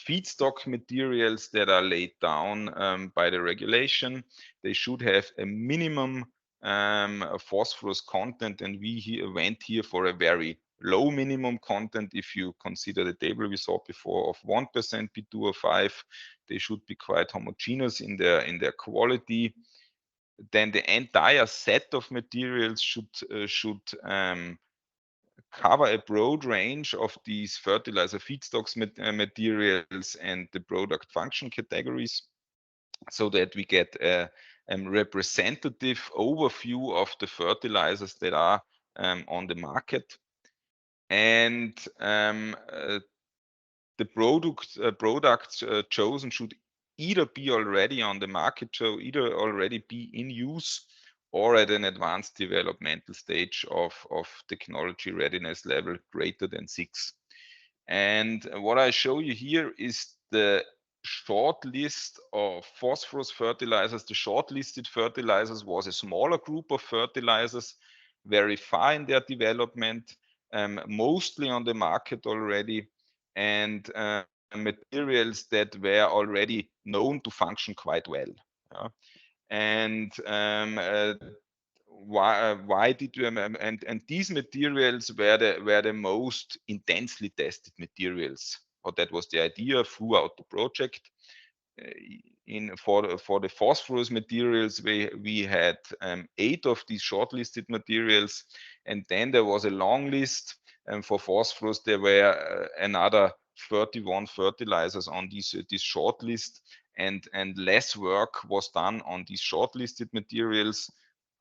Speaker 3: feedstock materials that are laid down by the regulation. They should have a minimum phosphorus content, and we went here for a very low minimum content. If you consider the table we saw before of 1% P2O5, they should be quite homogeneous in their quality. Then the entire set of materials should cover a broad range of these fertilizer feedstocks materials and the product function categories, so that we get a representative overview of the fertilizers that are on the market. And the products chosen should either be already on the market, so either already be in use or at an advanced developmental stage of technology readiness level greater than 6. And what I show you here is the short list of phosphorus fertilizers. The shortlisted fertilizers was a smaller group of fertilizers, very far in their development, mostly on the market already, and materials that were already known to function quite well. And why did we, and these materials were the most intensely tested materials, or that was the idea throughout the project. For the phosphorus materials, we had 8 of these shortlisted materials, and then there was a long list. And for phosphorus, there were another 31 fertilizers on this short list, and less work was done on these shortlisted materials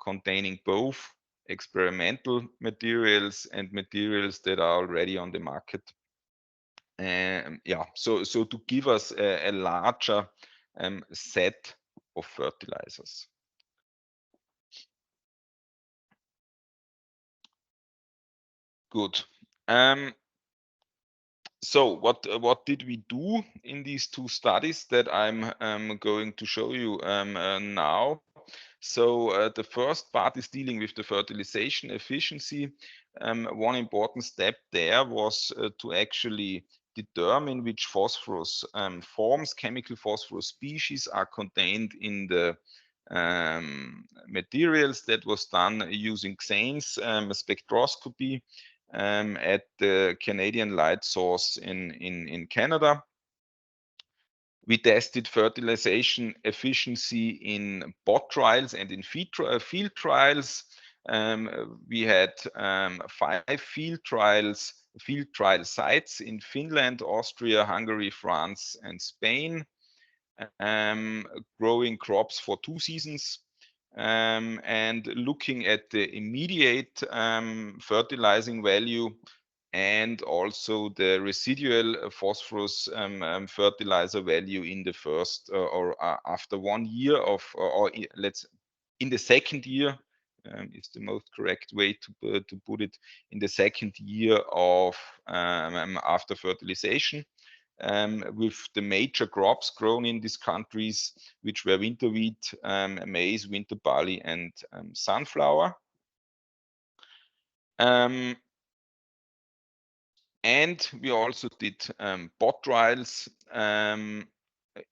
Speaker 3: containing both experimental materials and materials that are already on the market. Yeah, so to give us a larger set of fertilizers. Good. So what did we do in these 2 studies that I'm going to show you now? So the first part is dealing with the fertilization efficiency. One important step there was to actually determine which phosphorus forms, chemical phosphorus species, are contained in the materials. That was done using XANES spectroscopy at the Canadian Light Source in Canada. We tested fertilization efficiency in bot trials and in field trials. We had 5 field trial sites in Finland, Austria, Hungary, France, and Spain, growing crops for 2 seasons. And looking at the immediate fertilizing value and also the residual phosphorus fertilizer value in the first or after 1 year of, or in the second year is the most correct way to put it, in the second year of after fertilization. With the major crops grown in these countries, which were winter wheat, maize, winter barley, and sunflower. And we also did bot trials at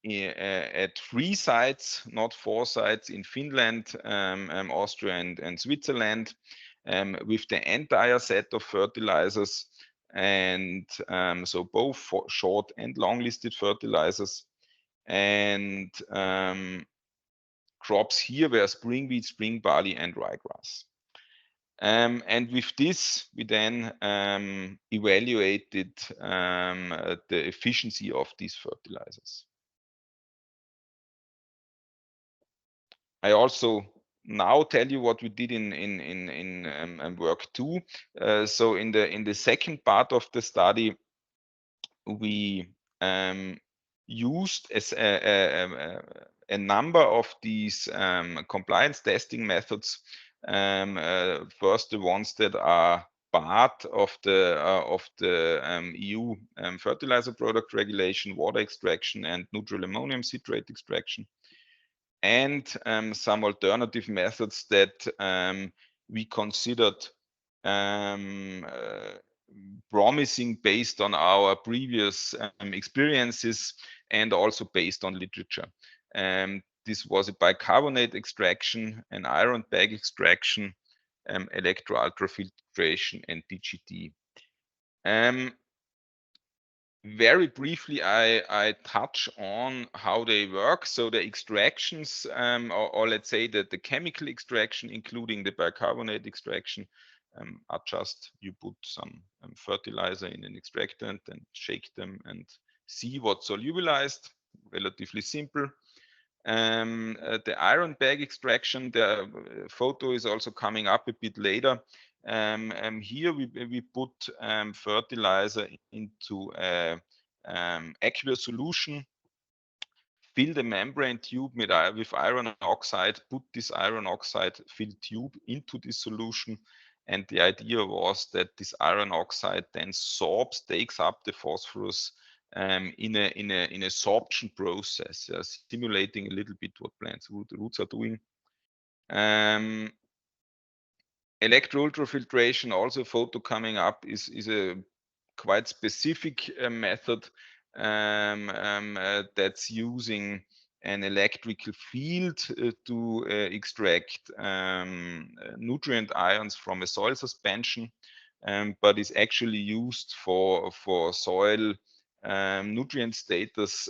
Speaker 3: 3 sites, not 4 sites, in Finland, Austria, and Switzerland, with the entire set of fertilizers, and so both for short and long listed fertilizers. And crops here were spring wheat, spring barley, and ryegrass. And with this, we then evaluated the efficiency of these fertilizers. I also now tell you what we did in work 2. So in the second part of the study, we used as a number of these compliance testing methods. First, the ones that are part of the EU fertilizer product regulation, water extraction, and neutral ammonium citrate extraction, and some alternative methods that we considered promising based on our previous experiences and also based on literature. This was a bicarbonate extraction, an iron bag extraction, electro-ultrafiltration, and DGT. Very briefly, I touch on how they work. So the extractions, or let's say that the chemical extraction, including the bicarbonate extraction, are just you put some fertilizer in an extractant and shake them and see what's solubilized. Relatively simple. The iron bag extraction, the photo is also coming up a bit later. Here we put fertilizer into a aqueous solution, fill the membrane tube with iron oxide, put this iron oxide filled tube into this solution, and the idea was that this iron oxide then takes up the phosphorus in a sorption process, simulating a little bit what plants roots are doing. Electro-ultrafiltration, also a photo coming up, is a quite specific method that's using an electrical field to extract nutrient ions from a soil suspension, but is actually used for soil nutrient status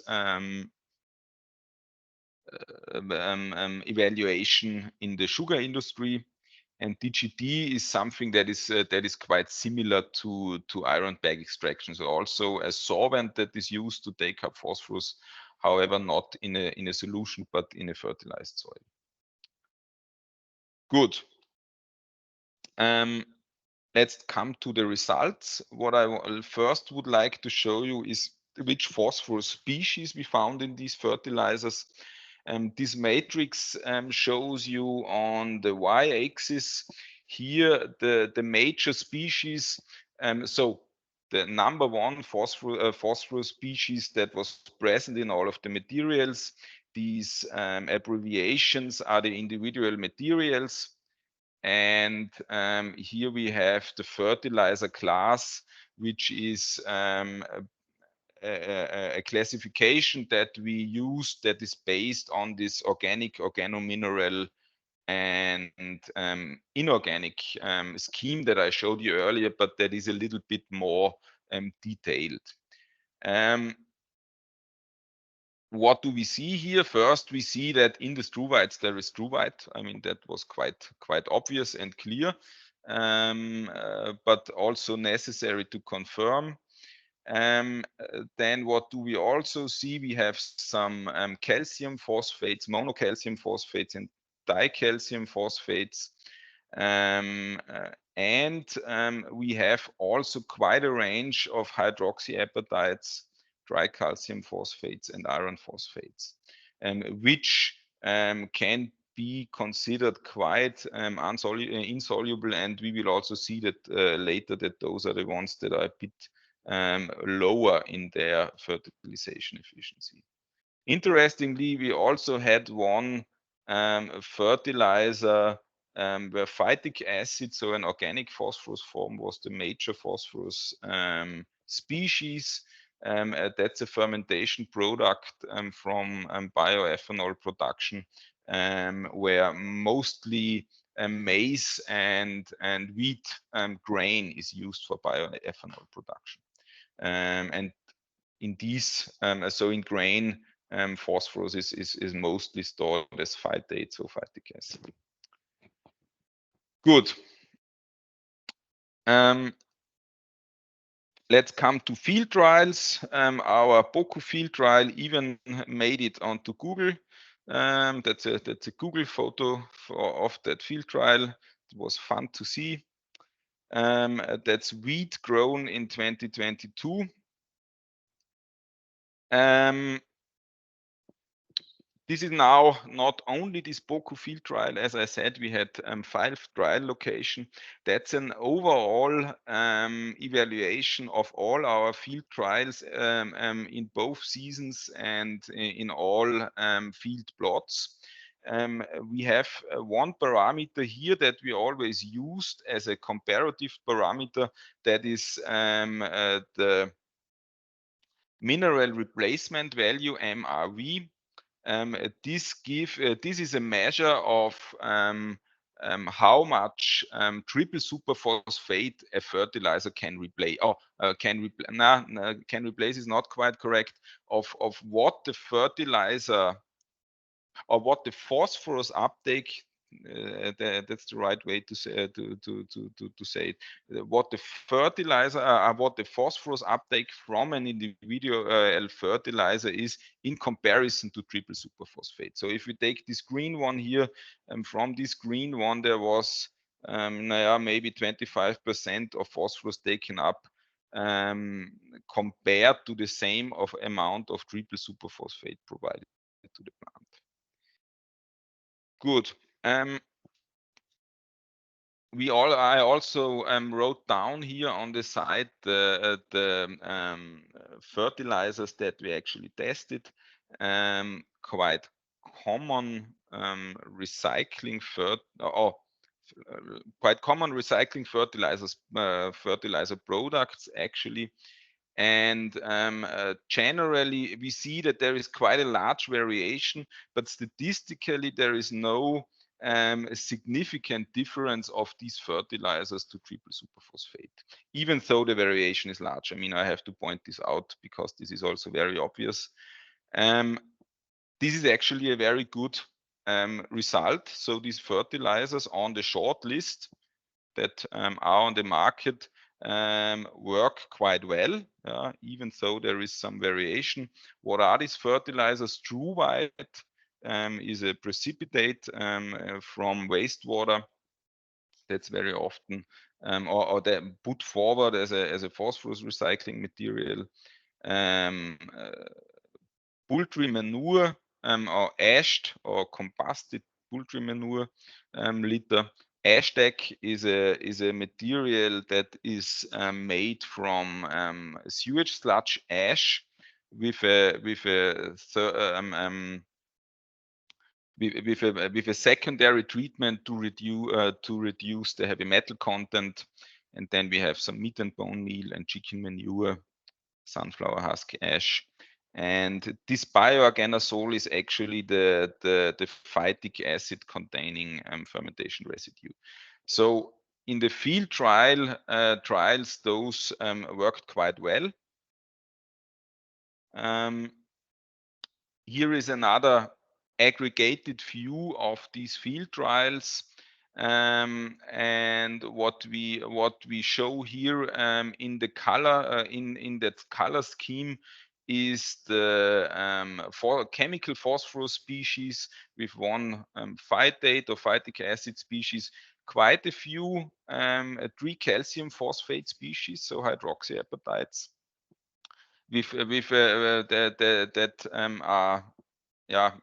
Speaker 3: evaluation in the sugar industry. And DGT is something that is quite similar to iron bag extraction. So also a solvent that is used to take up phosphorus, however, not in a solution, but in a fertilized soil. Good. Let's come to the results. What I first would like to show you is which phosphorus species we found in these fertilizers. This matrix shows you on the y-axis here the major species. So the number one phosphorus species that was present in all of the materials. These abbreviations are the individual materials. And here we have the fertilizer class, which is a classification that we use that is based on this organic, organomineral, and inorganic scheme that I showed you earlier, but that is a little bit more detailed. What do we see here? First, we see that in the struvite there is struvite. I mean, that was quite obvious and clear, but also necessary to confirm. Then what do we also see? We have some calcium phosphates, monocalcium phosphates, and dicalcium phosphates. And we have also quite a range of hydroxyapatites, tricalcium phosphates, and iron phosphates, which can be considered quite insoluble, and we will also see that later that those are the ones that are a bit lower in their fertilization efficiency. Interestingly, we also had one fertilizer where phytic acid, so an organic phosphorus form, was the major phosphorus species. That's a fermentation product from bioethanol production, where mostly maize and wheat grain is used for bioethanol production. And in these, so in grain, phosphorus is mostly stored as phytate, so phytic acid. Good. Let's come to field trials. Our Boku field trial even made it onto Google. That's a Google photo of that field trial. It was fun to see. That's wheat grown in 2022. This is now not only this Boku field trial. As I said, we had 5 trial locations. That's an overall evaluation of all our field trials in both seasons and in all field plots. We have one parameter here that we always used as a comparative parameter, that is the mineral replacement value, MRV. This is a measure of how much triple superphosphate a fertilizer can replace. Can replace is not quite correct. Of what the fertilizer or what the phosphorus uptake. That's the right way to say it. What the fertilizer, what the phosphorus uptake from an individual fertilizer is in comparison to triple superphosphate. So if we take this green one here, from this green one there was maybe 25% of phosphorus taken up compared to the same amount of triple superphosphate provided to the plant. Good. I also wrote down here on the side the fertilizers that we actually tested. Quite common recycling fertilizers, fertilizer products actually. And generally we see that there is quite a large variation, but statistically there is no a significant difference of these fertilizers to triple superphosphate, even though the variation is large. I mean, I have to point this out because this is also very obvious. This is actually a very good result. So these fertilizers on the short list that are on the market work quite well, even though there is some variation. What are these fertilizers? True White is a precipitate from wastewater that's very often or they put forward as a phosphorus recycling material. Poultry manure or ashed or combusted poultry manure litter. Ash deck is a material that is made from sewage sludge ash with a secondary treatment to reduce the heavy metal content. And then we have some meat and bone meal and chicken manure, sunflower husk ash. And this bioorganazole is actually the phytic acid containing fermentation residue. So in the field trials, those worked quite well. Here is another aggregated view of these field trials. And what we show here in the color in that color scheme is the chemical phosphorus species with one phytate or phytic acid species, quite a few 3-calcium phosphate species, so hydroxyapatites that are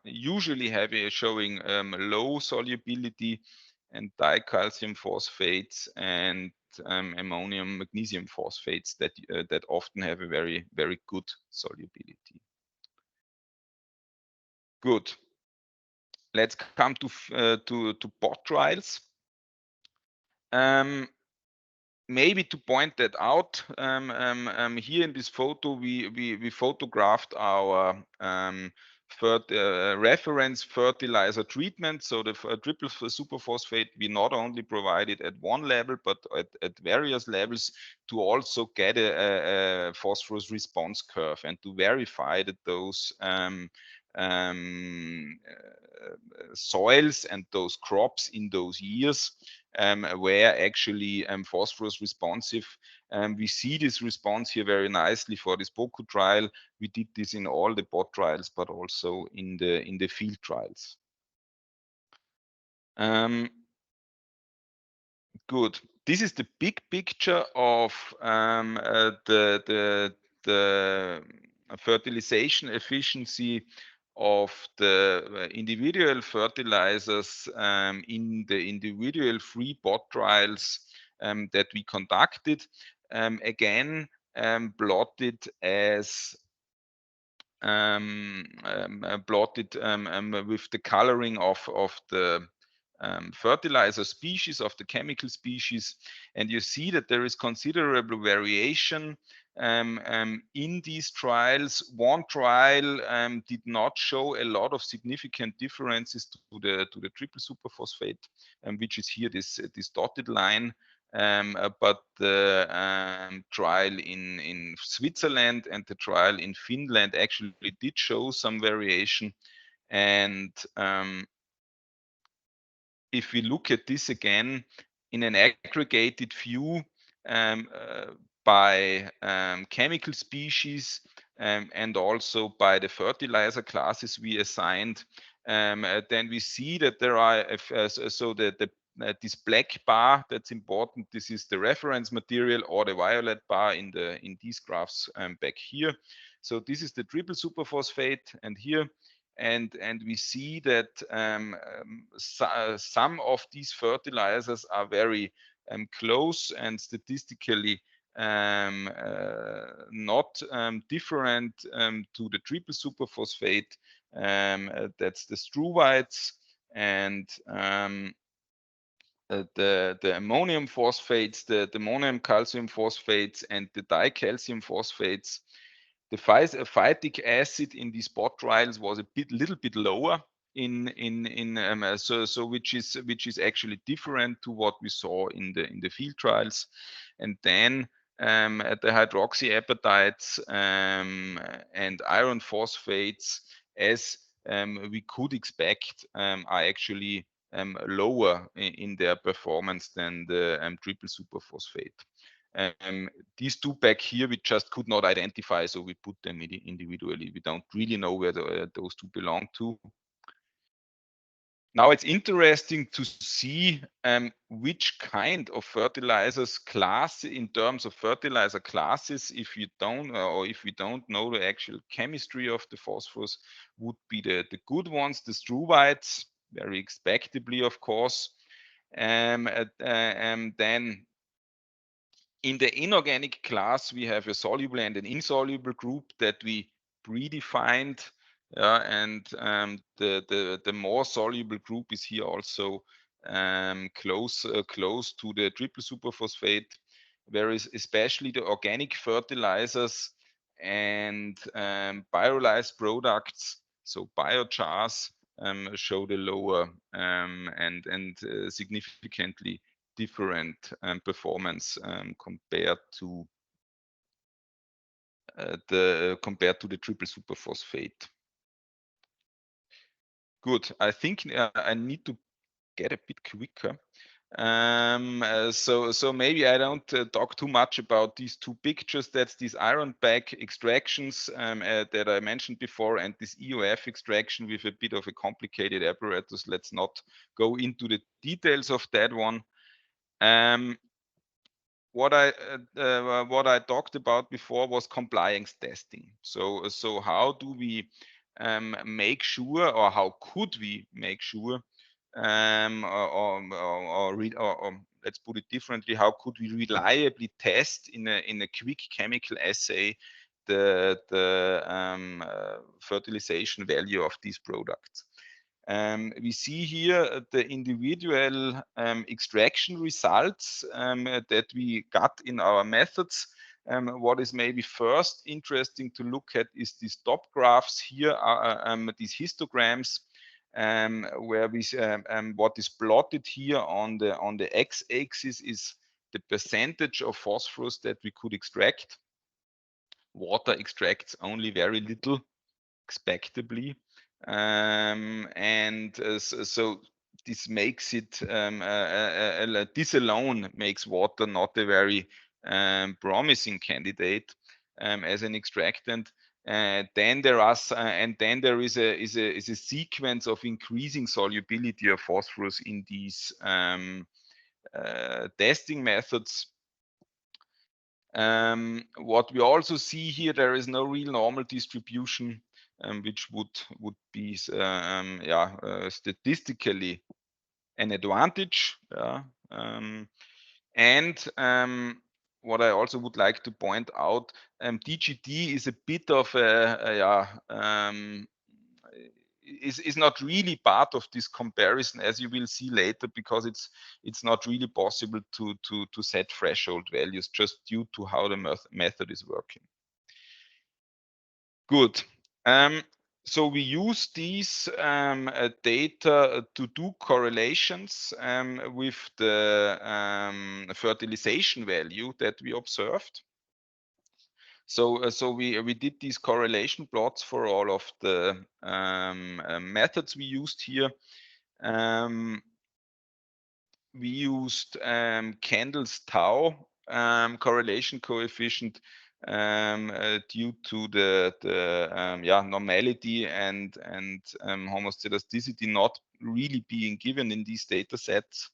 Speaker 3: usually showing low solubility, and dicalcium phosphates and ammonium magnesium phosphates that often have a very, very good solubility. Good. Let's come to pot trials. maybe to point that out, here in this photo, we photographed our reference fertilizer treatment. So the triple superphosphate we not only provided at one level, but at various levels to also get a phosphorus response curve and to verify that those soils and those crops in those years were actually phosphorus responsive. We see this response here very nicely for this BOKU trial. We did this in all the bot trials, but also in the field trials. Good. This is the big picture of the fertilization efficiency of the individual fertilizers in the individual free bot trials that we conducted. Again, plotted as plotted with the coloring of the fertilizer species, of the chemical species, and you see that there is considerable variation in these trials. One trial did not show a lot of significant differences to the triple superphosphate, which is here this dotted line. But the trial in Switzerland and the trial in Finland actually did show some variation. And if we look at this again in an aggregated view by chemical species and also by the fertilizer classes we assigned, then we see that there are so this black bar, that's important. This is the reference material, or the violet bar in these graphs back here. So this is the triple superphosphate, and here, and we see that some of these fertilizers are very close and statistically not different to the triple superphosphate. That's the struvites, and the ammonium phosphates, the ammonium calcium phosphates, and the dicalcium phosphates. The phytic acid in these spot trials was a little bit lower so which is actually different to what we saw in the field trials. And then at the hydroxyapatites and iron phosphates, as we could expect, are actually lower in their performance than the triple superphosphate. These two back here we just could not identify, so we put them individually. We don't really know where those two belong to. Now it's interesting to see which kind of fertilizers class in terms of fertilizer classes, if you don't or if we don't know the actual chemistry of the phosphorus, would be the good ones, the struvites, very expectably, of course. And then in the inorganic class, we have a soluble and an insoluble group that we predefined. And the more soluble group is here also close to the triple superphosphate, whereas especially the organic fertilizers and pyrolyzed products, so biochars, show the lower and significantly different performance compared to the triple superphosphate. Good. I think I need to get a bit quicker. So maybe I don't talk too much about these two pictures. That's these iron bag extractions that I mentioned before, and this EOF extraction with a bit of a complicated apparatus. Let's not go into the details of that one. What I talked about before was compliance testing. So how do we make sure, or how could we make sure, or let's put it differently, how could we reliably test in a quick chemical assay the fertilization value of these products? We see here the individual extraction results that we got in our methods. What is maybe first interesting to look at is these top graphs here, these histograms, where we what is plotted here on the x-axis is the percentage of phosphorus that we could extract. Water extracts only very little, expectably, and so this makes it this alone makes water not a very promising candidate as an extractant. Then there are and then there is a sequence of increasing solubility of phosphorus in these testing methods. What we also see here, there is no real normal distribution, which would be statistically an advantage. And what I also would like to point out, DGD is a bit of is not really part of this comparison, as you will see later, because it's not really possible to set threshold values just due to how the method is working. Good. So we use these data to do correlations with the fertilization value that we observed. So we did these correlation plots for all of the methods we used here. We used Kendall's tau correlation coefficient due to the normality and homostochasticity not really being given in these data sets.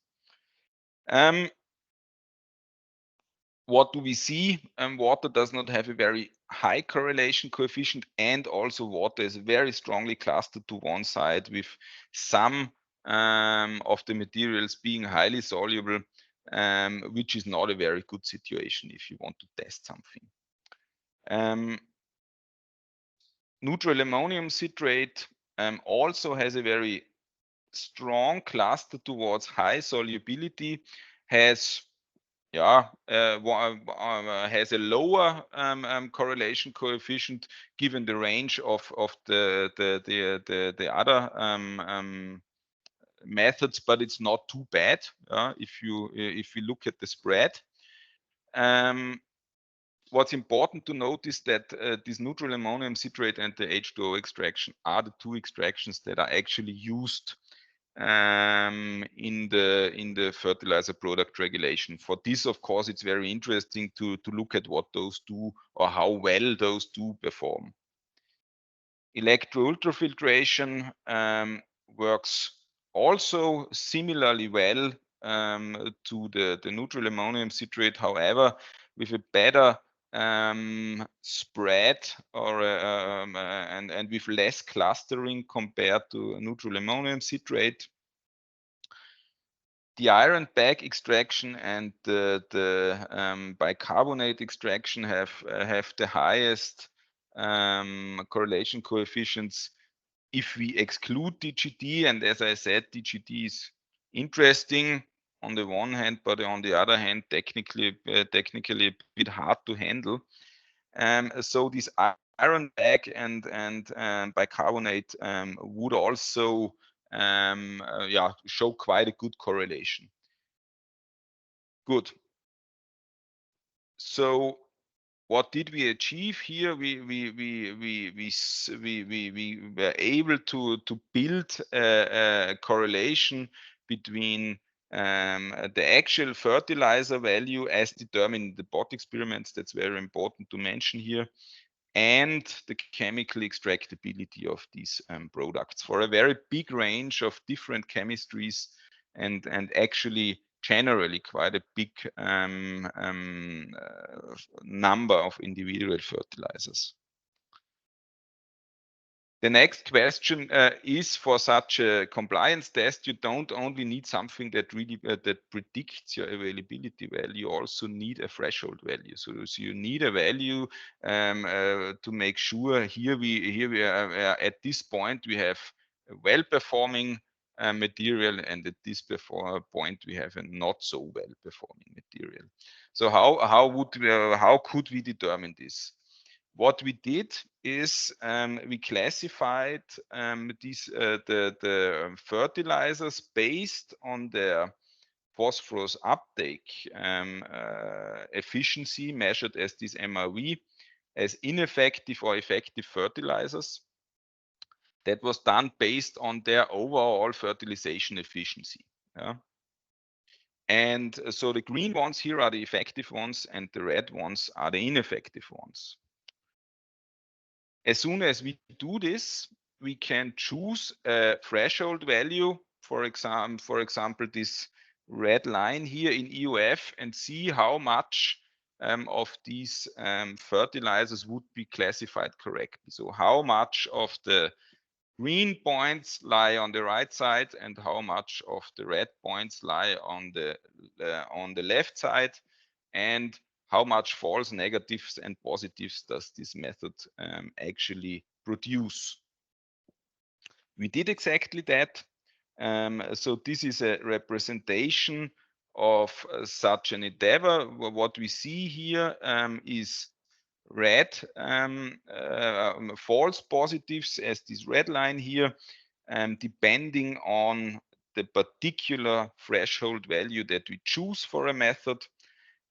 Speaker 3: What do we see? Water does not have a very high correlation coefficient, and also water is very strongly clustered to one side, with some of the materials being highly soluble, which is not a very good situation if you want to test something. Neutral ammonium citrate also has a very strong cluster towards high solubility, has has a lower correlation coefficient given the range of the other methods, but it's not too bad if you look at the spread. What's important to note is that this neutral ammonium citrate and the H2O extraction are the two extractions that are actually used in the fertilizer product regulation. For this, of course, it's very interesting to look at what those do or how well those do perform. Electro-ultrafiltration works also similarly well to the neutral ammonium citrate, however, with a better spread or and with less clustering compared to neutral ammonium citrate. The iron bag extraction and the bicarbonate extraction have the highest correlation coefficients if we exclude DGD. And as I said, DGD is interesting on the one hand, but on the other hand, technically a bit hard to handle. So this iron bag and bicarbonate would also show quite a good correlation. Good. So what did we achieve here? We were able to build a correlation between the actual fertilizer value as determined in the pot experiments. That's very important to mention here, and the chemical extractability of these products for a very big range of different chemistries, and actually generally quite a big number of individual fertilizers. The next question is, for such a compliance test, you don't only need something that really that predicts your availability value, you also need a threshold value. So you need a value to make sure here we are at this point we have well-performing material, and at this point we have a not so well-performing material. So how could we determine this? What we did is we classified the fertilizers based on their phosphorus uptake efficiency, measured as this MRV, as ineffective or effective fertilizers. That was done based on their overall fertilization efficiency. Yeah. And so the green ones here are the effective ones, and the red ones are the ineffective ones. As soon as we do this, we can choose a threshold value, for example, this red line here in EUF, and see how much of these fertilizers would be classified correctly. So how much of the green points lie on the right side and how much of the red points lie on the left side, and how much false negatives and positives does this method actually produce. We did exactly that. So this is a representation of such an endeavor. What we see here is red false positives, as this red line here, depending on the particular threshold value that we choose for a method.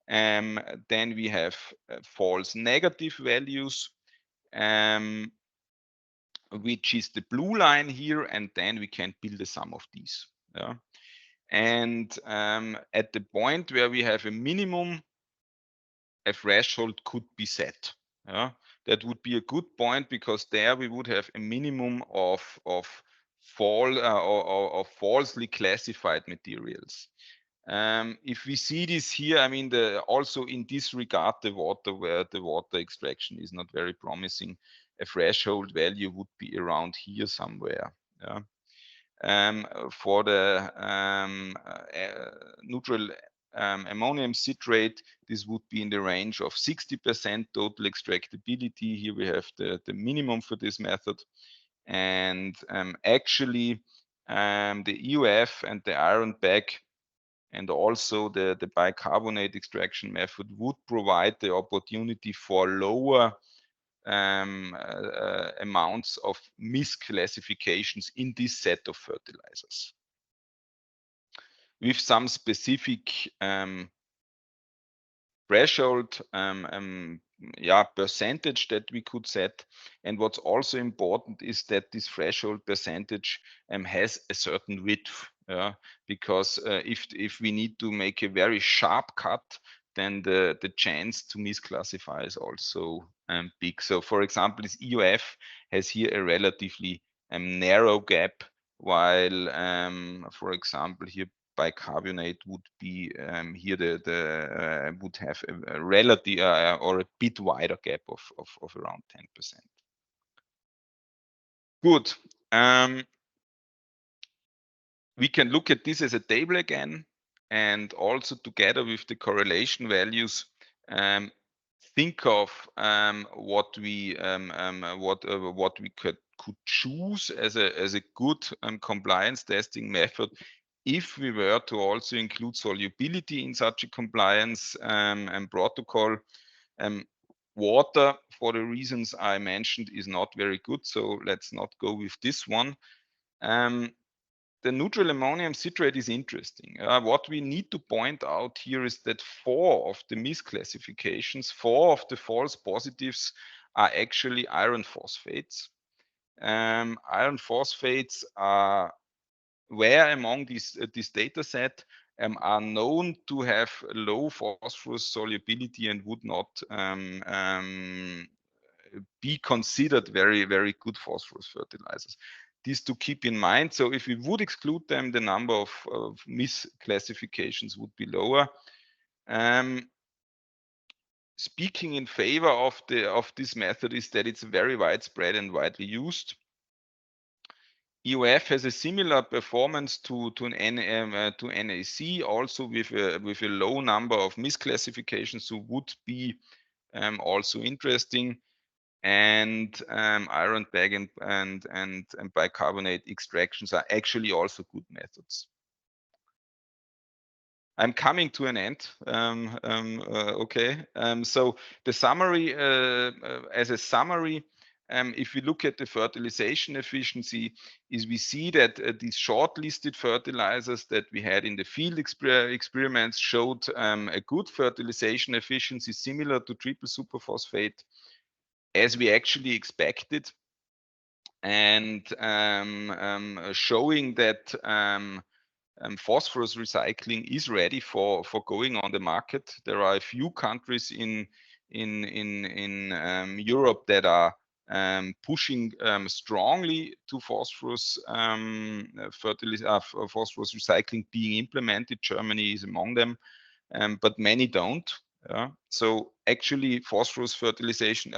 Speaker 3: Then we have false negative values, which is the blue line here, and then we can build a sum of these. Yeah. And at the point where we have a minimum, a threshold could be set. Yeah. That would be a good point, because there we would have a minimum of falsely classified materials. If we see this here, I mean, also in this regard, the water extraction is not very promising. A threshold value would be around here somewhere. Yeah. For the neutral ammonium citrate, this would be in the range of 60% total extractability. Here we have the minimum for this method. And actually, the EUF and the iron bag, and also the bicarbonate extraction method, would provide the opportunity for lower amounts of misclassifications in this set of fertilizers, with some specific threshold percentage that we could set. And what's also important is that this threshold percentage has a certain width, because if we need to make a very sharp cut, then the chance to misclassify is also big. So for example, this EUF has here a relatively narrow gap, while for example here bicarbonate would be here would have a relative or a bit wider gap of around 10%. Good. We can look at this as a table again, and also together with the correlation values, think of what we could choose as a good compliance testing method, if we were to also include solubility in such a compliance protocol. Water, for the reasons I mentioned, is not very good, so let's not go with this one. The neutral ammonium citrate is interesting. What we need to point out here is that 4 of the misclassifications, 4 of the false positives, are actually iron phosphates. Iron phosphates were among this data set are known to have low phosphorus solubility and would not be considered very, very good phosphorus fertilizers. This to keep in mind. So if we would exclude them, the number of misclassifications would be lower. Speaking in favor of this method is that it's very widespread and widely used. EUF has a similar performance to NAC, also with a low number of misclassifications, so would be also interesting. and iron bag and bicarbonate extractions are actually also good methods. I'm coming to an end. Okay. So the summary, as a summary, if we look at the fertilization efficiency, is we see that these shortlisted fertilizers that we had in the field experiments showed a good fertilization efficiency similar to triple superphosphate, as we actually expected, and showing that phosphorus recycling is ready for going on the market. There are a few countries in Europe that are pushing strongly to phosphorus phosphorus recycling being implemented. Germany is among them, but many don't. So actually, phosphorus fertilization.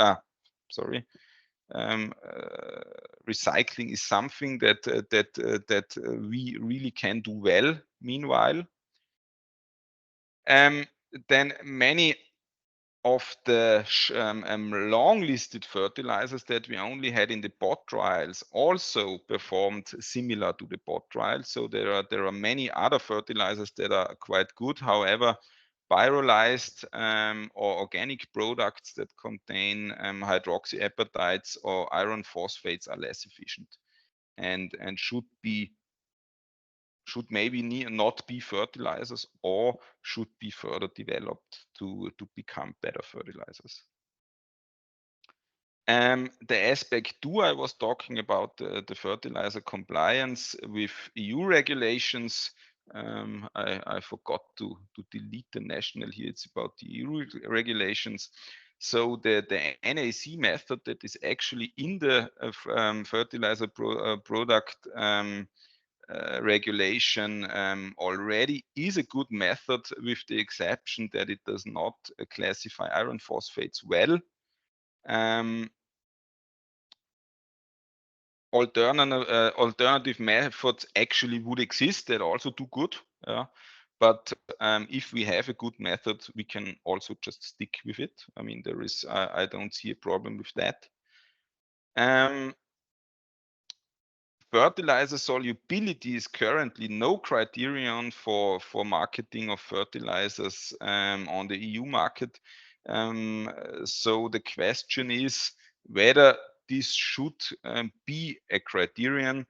Speaker 3: Recycling is something that we really can do well. Meanwhile, then many of the long-listed fertilizers that we only had in the pot trials also performed similar to the pot trials. So there are many other fertilizers that are quite good. However, pyrolyzed or organic products that contain hydroxyapatites or iron phosphates are less efficient and should maybe not be fertilizers, or should be further developed to become better fertilizers. The aspect 2 I was talking about, the fertilizer compliance with EU regulations. I forgot to delete the national here. It's about the EU regulations. So the NAC method that is actually in the fertilizer product regulation already is a good method, with the exception that it does not classify iron phosphates well. Alternative methods actually would exist that also do good, but if we have a good method, we can also just stick with it. I mean, there is I don't see a problem with that. Fertilizer solubility is currently no criterion for marketing of fertilizers on the EU market. So the question is whether this should be a criterion.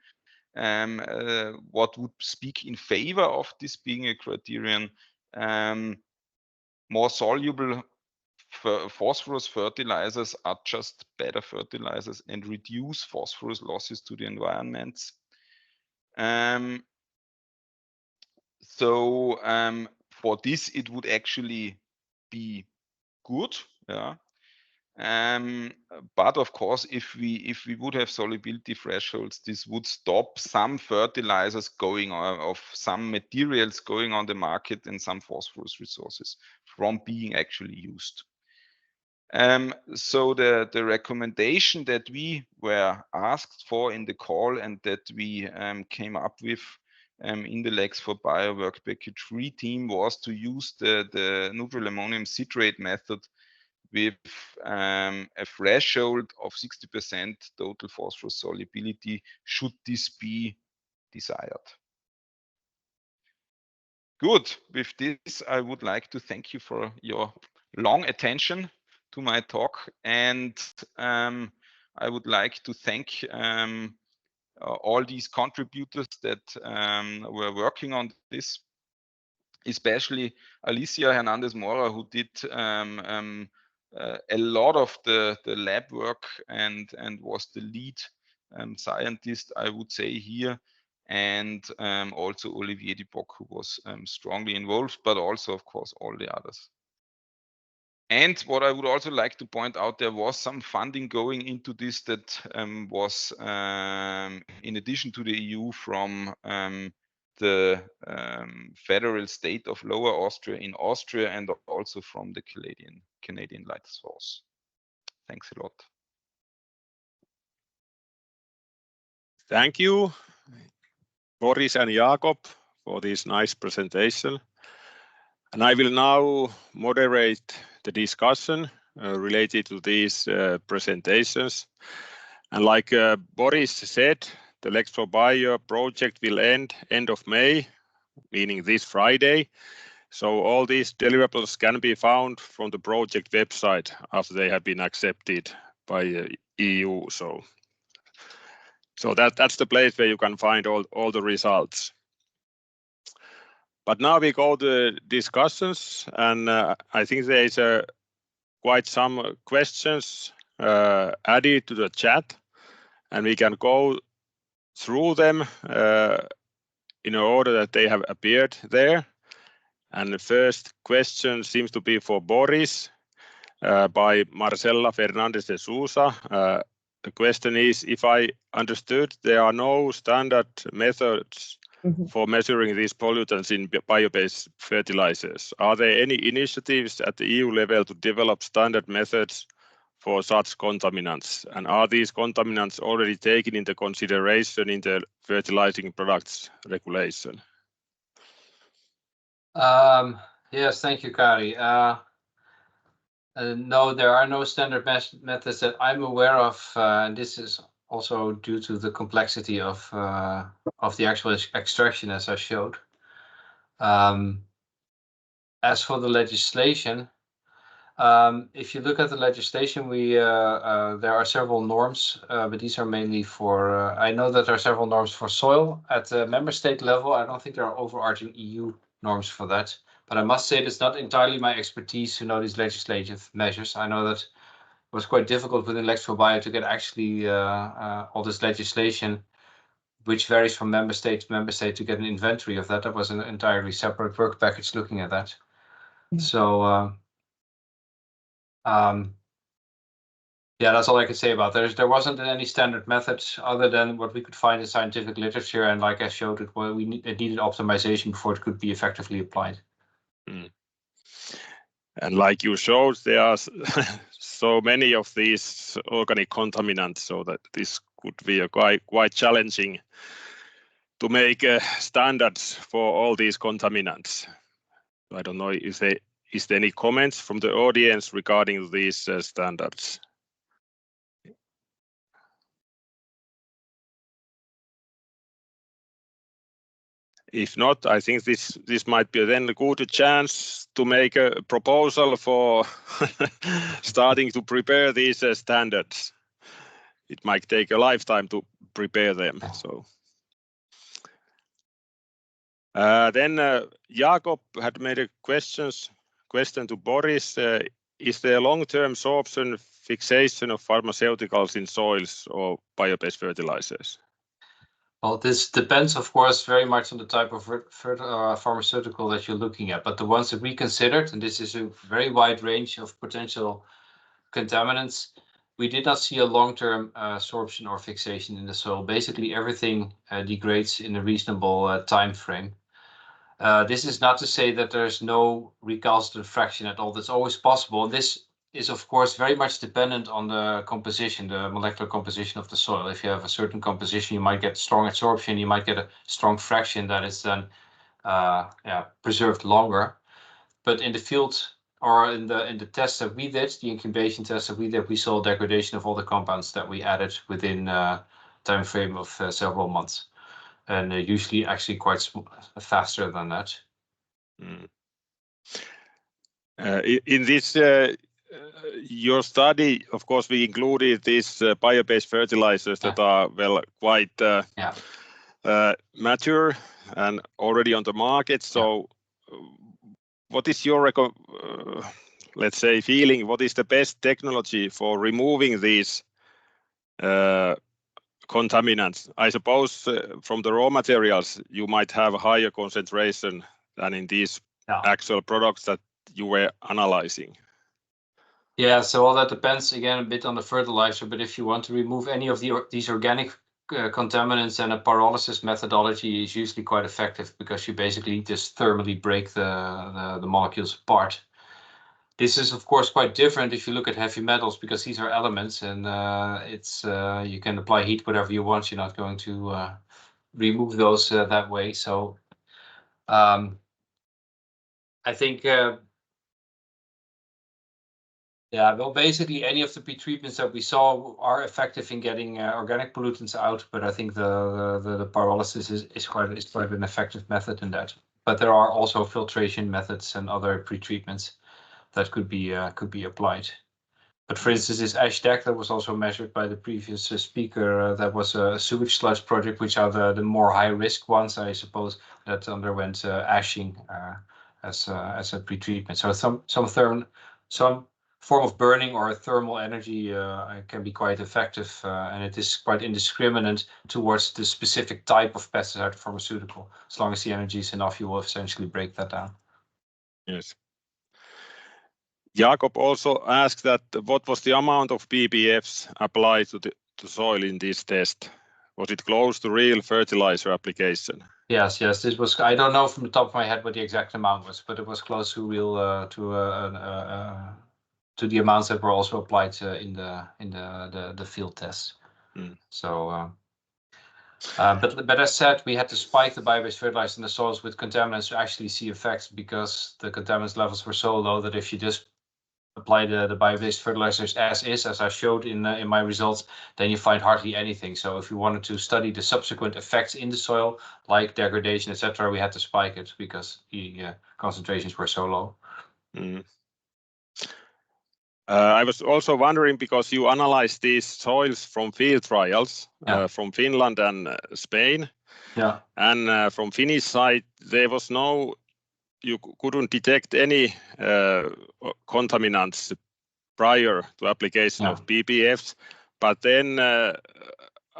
Speaker 3: What would speak in favor of this being a criterion? More soluble phosphorus fertilizers are just better fertilizers and reduce phosphorus losses to the environment. So for this, it would actually be good. But of course, if we would have solubility thresholds, this would stop some fertilizers going on, of some materials going on the market, and some phosphorus resources from being actually used. So the recommendation that we were asked for in the call, and that we came up with in the Lex for Bio Work Package 3 team, was to use the neutral ammonium citrate method with a threshold of 60% total phosphorus solubility, should this be desired. Good. With this, I would like to thank you for your long attention to my talk, and I would like to thank all these contributors that were working on this, especially Alicia Hernandez Mora, who did a lot of the lab work and was the lead scientist, I would say, here, and also Olivier Duboc, who was strongly involved, but also, of course, all the others. And what I would also like to point out, there was some funding going into this that was, in addition to the EU, from the federal state of Lower Austria in Austria, and also from the Canadian Light Source. Thanks a lot.
Speaker 4: Thank you, Boris and Jakob, for this nice presentation. And I will now moderate the discussion related to these presentations. And like Boris said, the Electro-Bio project will end of May, meaning this Friday. So all these deliverables can be found from the project website after they have been accepted by EU. So that's the place where you can find all the results. But now we go to discussions, and I think there is quite some questions added to the chat, and we can go through them in order that they have appeared there. And the first question seems to be for Boris by Marcela Fernandez de Sousa. The question is, if I understood, there are no standard methods for measuring these pollutants in bio-based fertilizers. Are there any initiatives at the EU level to develop standard methods for such contaminants? And are these contaminants already taken into consideration in the fertilizing products regulation?
Speaker 2: Yes, thank you, Kari. No, there are no standard methods that I'm aware of. This is also due to the complexity of the actual extraction, as I showed. As for the legislation, if you look at the legislation, there are several norms, but these are mainly for. I know that there are several norms for soil at the member state level. I don't think there are overarching EU norms for that. But I must say it's not entirely my expertise to know these legislative measures. I know that it was quite difficult with Electro-Bio to get actually all this legislation, which varies from member state to member state, to get an inventory of that. That was an entirely separate work package looking at that. So yeah, that's all I can say about that. There wasn't any standard methods other than what we could find in scientific literature, and like I showed, it needed optimization before it could be effectively applied.
Speaker 4: And like you showed, there are so many of these organic contaminants, so that this could be a quite challenging to make standards for all these contaminants. I don't know if there is any comments from the audience regarding these standards. If not, I think this might be then a good chance to make a proposal for starting to prepare these standards. It might take a lifetime to prepare them. So then Jakob had made a question to Boris. Is there long-term sorption fixation of pharmaceuticals in soils or bio-based fertilizers?
Speaker 2: Well, this depends, of course, very much on the type of pharmaceutical that you're looking at. But the ones that we considered, and this is a very wide range of potential contaminants, we did not see a long-term sorption or fixation in the soil. Basically, everything degrades in a reasonable time frame. This is not to say that there's no recalcitrant fraction at all. That's always possible. This is, of course, very much dependent on the composition, the molecular composition of the soil. If you have a certain composition, you might get strong adsorption, you might get a strong fraction that is then preserved longer. But in the field, or in the tests that we did, the incubation tests that we did, we saw degradation of all the compounds that we added within a time frame of several months, and usually actually quite faster than that.
Speaker 4: In this your study, of course, we included these bio-based fertilizers that are quite mature and already on the market. So what is your let's say feeling? What is the best technology for removing these contaminants? I suppose from the raw materials you might have a higher concentration than in these actual products that you were analyzing.
Speaker 2: Yeah, so all that depends again a bit on the fertilizer, but if you want to remove any of these organic contaminants, then a pyrolysis methodology is usually quite effective, because you basically just thermally break the molecules apart. This is of course quite different if you look at heavy metals, because these are elements, and you can apply heat whatever you want. You're not going to remove those that way. So I think Yeah, well, basically any of the pretreatments that we saw are effective in getting organic pollutants out, but I think the pyrolysis is quite an effective method in that. But there are also filtration methods and other pretreatments that could be applied. But for instance, this ash deck that was also measured by the previous speaker, that was a sewage sludge project, which are the more high risk ones, I suppose, that underwent ashing as a pretreatment. So some form of burning or thermal energy can be quite effective, and it is quite indiscriminate towards the specific type of pesticide pharmaceutical. As long as the energy is enough, you will essentially break that down.
Speaker 4: Yes. Jakob also asked that what was the amount of BPFs applied to the soil in this test? Was it close to real fertilizer application?
Speaker 2: Yes, this was. I don't know from the top of my head what the exact amount was, but it was close to real to the amounts that were also applied in the field tests. So, but as said, we had to spike the bio-based fertilizer in the soils with contaminants to actually see effects, because the contaminants levels were so low that if you just apply the bio-based fertilizers as is, as I showed in my results, then you find hardly anything. So if you wanted to study the subsequent effects in the soil, like degradation, etc., we had to spike it because the concentrations were so low.
Speaker 4: I was also wondering, because you analyzed these soils from field trials from Finland and Spain, and from Finnish side there was no, you couldn't detect any contaminants prior to application of BPFs, but then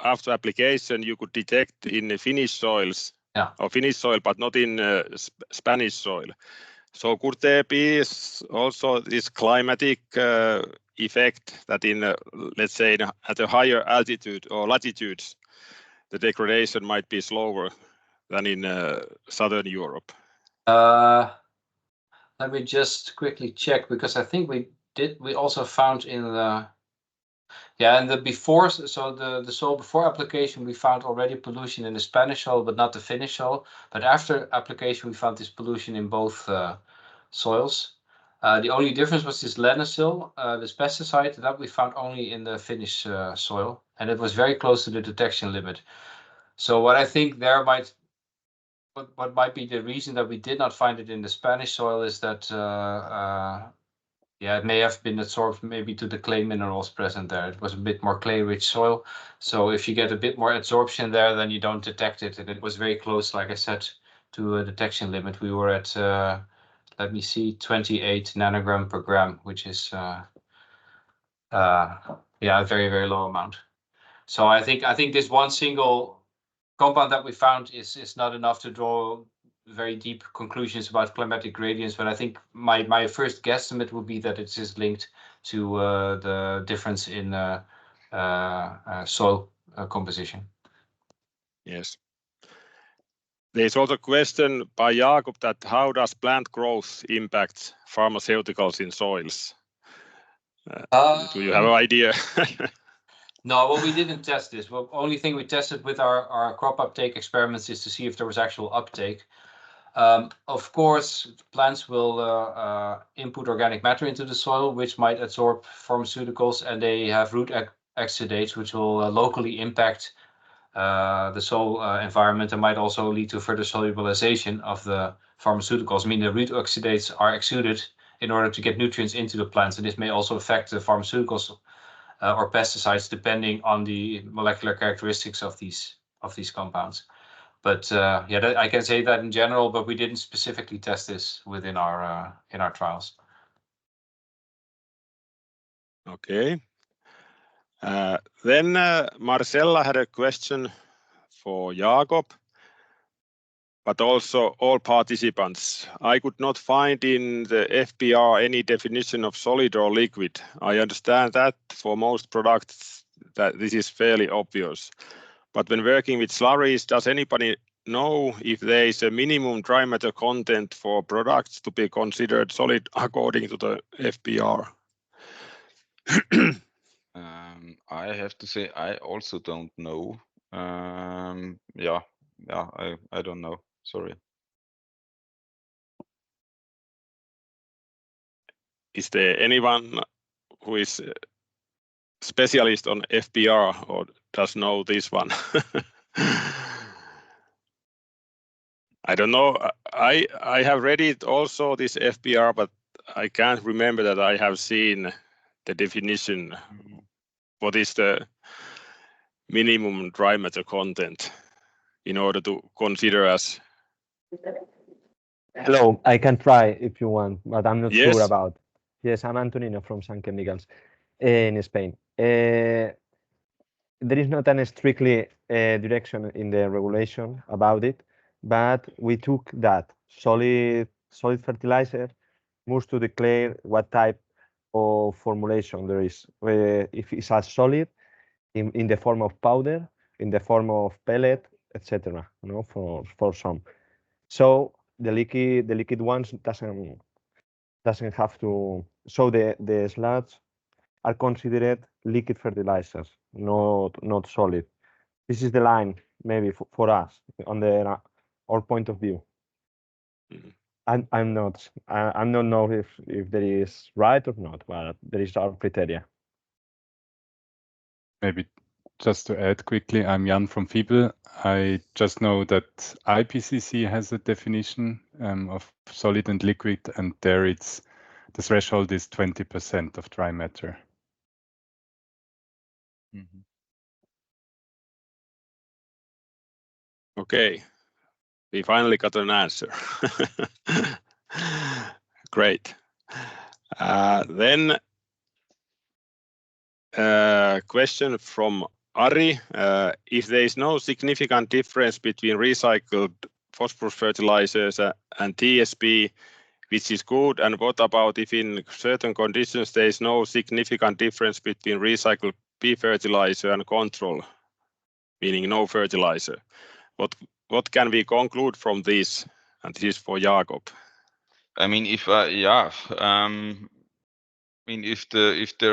Speaker 4: after application you could detect in the Finnish soils or Finnish soil, but not in Spanish soil. So could there be also this climatic effect that in let's say at a higher altitude or latitudes the degradation might be slower than in southern Europe?
Speaker 2: Let me just quickly check, because I think we also found in the before, so the soil before application, we found already pollution in the Spanish soil, but not the Finnish soil. But after application, we found this pollution in both soils. The only difference was this Lenasil, this pesticide, that we found only in the Finnish soil, and it was very close to the detection limit. So what I think there what might be the reason that we did not find it in the Spanish soil is that it may have been absorbed maybe to the clay minerals present there. It was a bit more clay-rich soil. So if you get a bit more absorption there, then you don't detect it. And it was very close, like I said, to a detection limit. We were at, let me see, 28 nanogram per gram, which is, a very, very low amount. So I think this one single compound that we found is not enough to draw very deep conclusions about climatic gradients, but I think my first guesstimate would be that it is linked to the difference in soil composition.
Speaker 4: Yes. There's also a question by Jakob that how does plant growth impact pharmaceuticals in soils? Do you have an idea?
Speaker 2: No, well, we didn't test this. Well, only thing we tested with our crop uptake experiments is to see if there was actual uptake. Of course, plants will input organic matter into the soil, which might absorb pharmaceuticals, and they have root exudates, which will locally impact the soil environment and might also lead to further solubilization of the pharmaceuticals. I mean, the root exudates are exuded in order to get nutrients into the plants, and this may also affect the pharmaceuticals or pesticides, depending on the molecular characteristics of these compounds. But I can say that in general, but we didn't specifically test this within our trials.
Speaker 4: Okay. Then Marcella had a question for Jakob, but also all participants. I could not find in the FBR any definition of solid or liquid. I understand that for most products that this is fairly obvious. But when working with slurries, does anybody know if there is a minimum dry matter content for products to be considered solid according to the FBR?
Speaker 3: I have to say I also don't know. I don't know. Sorry.
Speaker 4: Is there anyone who is specialist on FBR or does know this one? I don't know. I have read it also, this FBR, but I can't remember that I have seen the definition. What is the minimum dry matter content in order to consider as?
Speaker 5: Hello, I can try if you want, but I'm not
Speaker 4: Yes.
Speaker 5: sure about. Yes, I'm Antonino from Sun Chemicals in Spain. There is not a strictly direction in the regulation about it, but we took that solid fertilizer must to declare what type of formulation there is. If it's a solid in the form of powder, in the form of pellet, etc. You know, for some. So the liquid ones doesn't have to. So the sludge are considered liquid fertilizers, not solid. This is the line maybe for us on our point of view. I'm not know if there is right or not, but there is our criteria.
Speaker 6: Maybe just to add quickly, I'm Jan from Fiebel. I just know that IPCC has a definition of solid and liquid, and there it's the threshold is 20% of dry matter.
Speaker 4: Okay, we finally got an answer. Great. Then question from Ari. If there is no significant difference between recycled phosphorus fertilizers and TSP, which is good, and what about if in certain conditions there is no significant difference between recycled P fertilizer and control, meaning no fertilizer? What can we conclude from this? And this is for Jakob.
Speaker 3: I mean, if there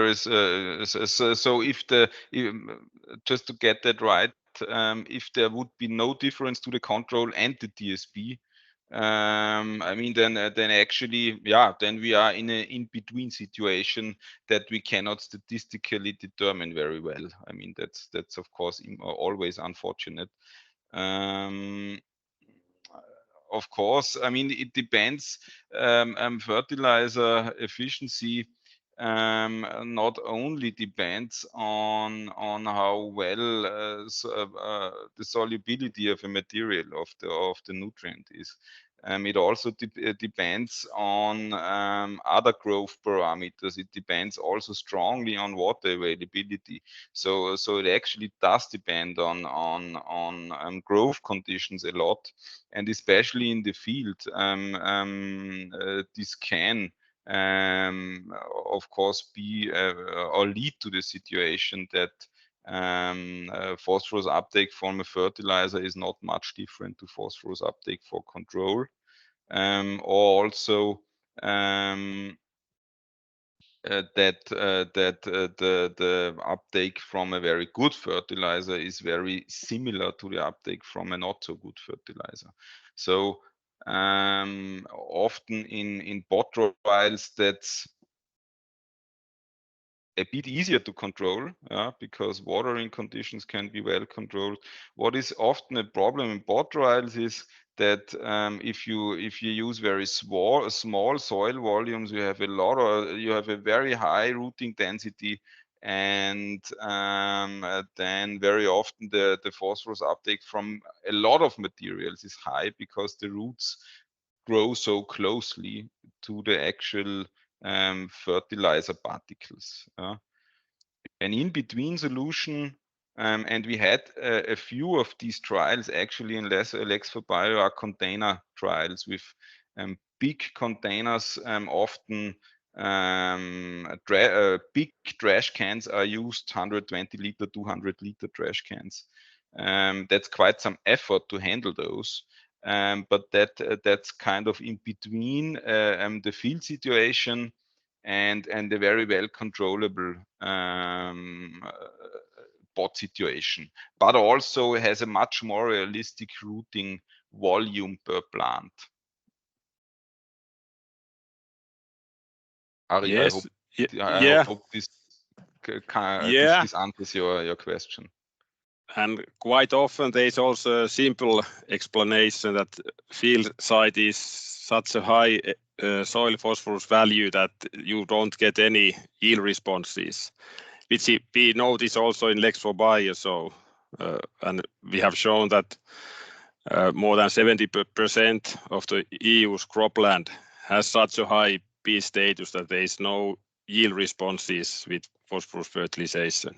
Speaker 3: is just to get that right, if there would be no difference to the control and the TSP, I mean, then actually, then we are in a in-between situation that we cannot statistically determine very well. I mean, that's of course always unfortunate. Of course, I mean, it depends. Fertilizer efficiency not only depends on how well the solubility of a material of the nutrient is. It also depends on other growth parameters. It depends also strongly on water availability. So it actually does depend on growth conditions a lot, and especially in the field, this can of course be or lead to the situation that phosphorus uptake from a fertilizer is not much different to phosphorus uptake for control, or also that the uptake from a very good fertilizer is very similar to the uptake from a not so good fertilizer. So often in pot trials, that's a bit easier to control, because watering conditions can be well controlled. What is often a problem in pot trials is that if you use very small soil volumes, you have a very high rooting density, and then very often the phosphorus uptake from a lot of materials is high because the roots grow so closely to the actual fertilizer particles. An in-between solution, and we had a few of these trials actually in Lex for Bio are container trials with big containers. Often big trash cans are used, 120 liter, 200 liter trash cans. That's quite some effort to handle those. But that's kind of in between the field situation and the very well controllable pot situation, but also has a much more realistic routing volume per plant. Ari,
Speaker 4: yes,
Speaker 3: I hope this answers your question.
Speaker 4: And quite often there is also a simple explanation that field site is such a high soil phosphorus value that you don't get any yield responses, which we notice also in Lex for Bio. So, and we have shown that more than 70% of the EU's cropland has such a high P status that there is no yield responses with phosphorus fertilization.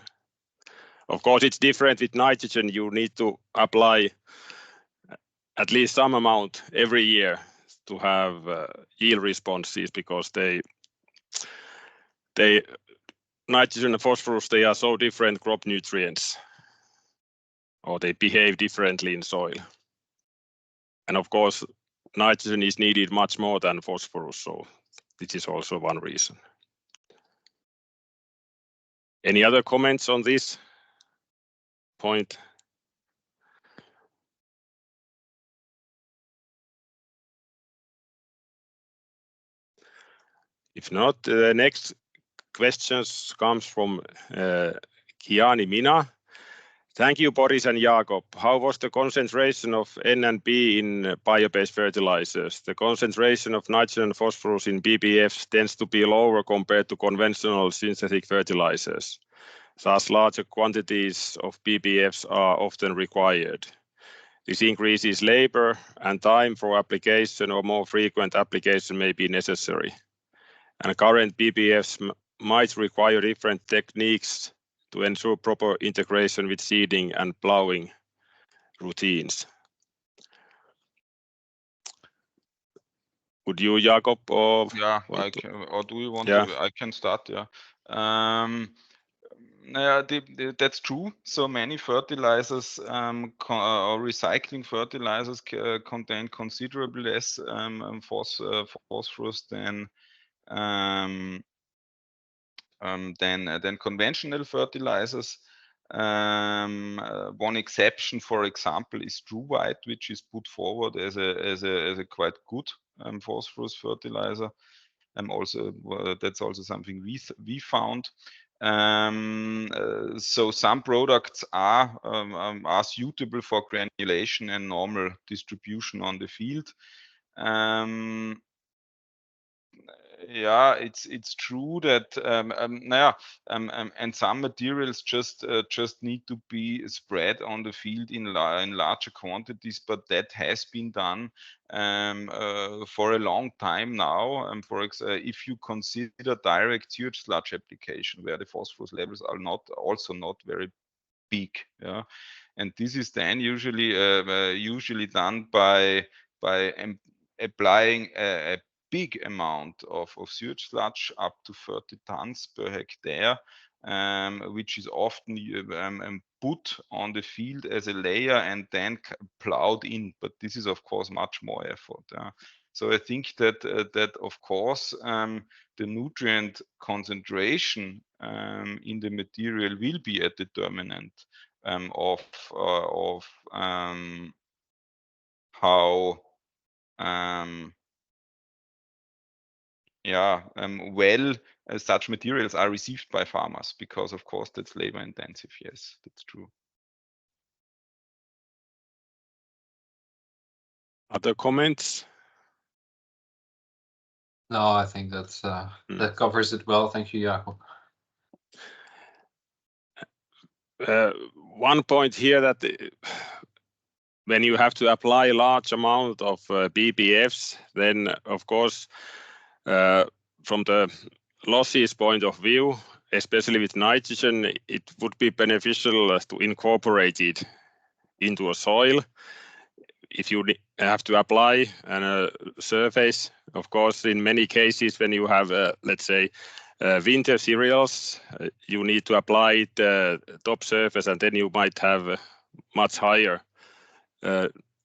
Speaker 4: Of course, it's different with nitrogen. You need to apply at least some amount every year to have yield responses, because nitrogen and phosphorus, they are so different crop nutrients, or they behave differently in soil. And of course, nitrogen is needed much more than phosphorus, so this is also one reason. Any other comments on this point? If not, the next questions comes from Kiani Mina. Thank you, Boris and Jakob. How was the concentration of N and B in bio-based fertilizers? The concentration of nitrogen and phosphorus in BBFs tends to be lower compared to conventional synthetic fertilizers. Thus, larger quantities of BBFs are often required. This increases labor and time for application, or more frequent application may be necessary. And current BBFs might require different techniques to ensure proper integration with seeding and plowing routines. Would you, Jakob, or
Speaker 3: yeah, I can, or do you want
Speaker 4: to?
Speaker 3: I can start. Yeah. That's true. So many fertilizers or recycling fertilizers contain considerably less phosphorus than conventional fertilizers. One exception, for example, is True White, which is put forward as a quite good phosphorus fertilizer. Also, that's also something we found. So some products are suitable for granulation and normal distribution on the field. Yeah, it's true that and some materials just need to be spread on the field in larger quantities, but that has been done for a long time now. For example, if you consider direct sewage sludge application, where the phosphorus levels are also not very big, yeah, and this is then usually done by applying a big amount of sewage sludge, up to 30 tons per hectare, which is often put on the field as a layer and then plowed in. But this is, of course, much more effort. So I think that of course the nutrient concentration in the material will be a determinant of how well such materials are received by farmers, because of course that's labor intensive. Yes, that's true.
Speaker 4: Other comments?
Speaker 2: No, I think that's that covers it well. Thank you, Jakob.
Speaker 4: One point here, that when you have to apply a large amount of BBFs, then of course from the losses point of view, especially with nitrogen, it would be beneficial to incorporate it into a soil. If you have to apply on a surface, of course, in many cases when you have, let's say, winter cereals, you need to apply it top surface, and then you might have much higher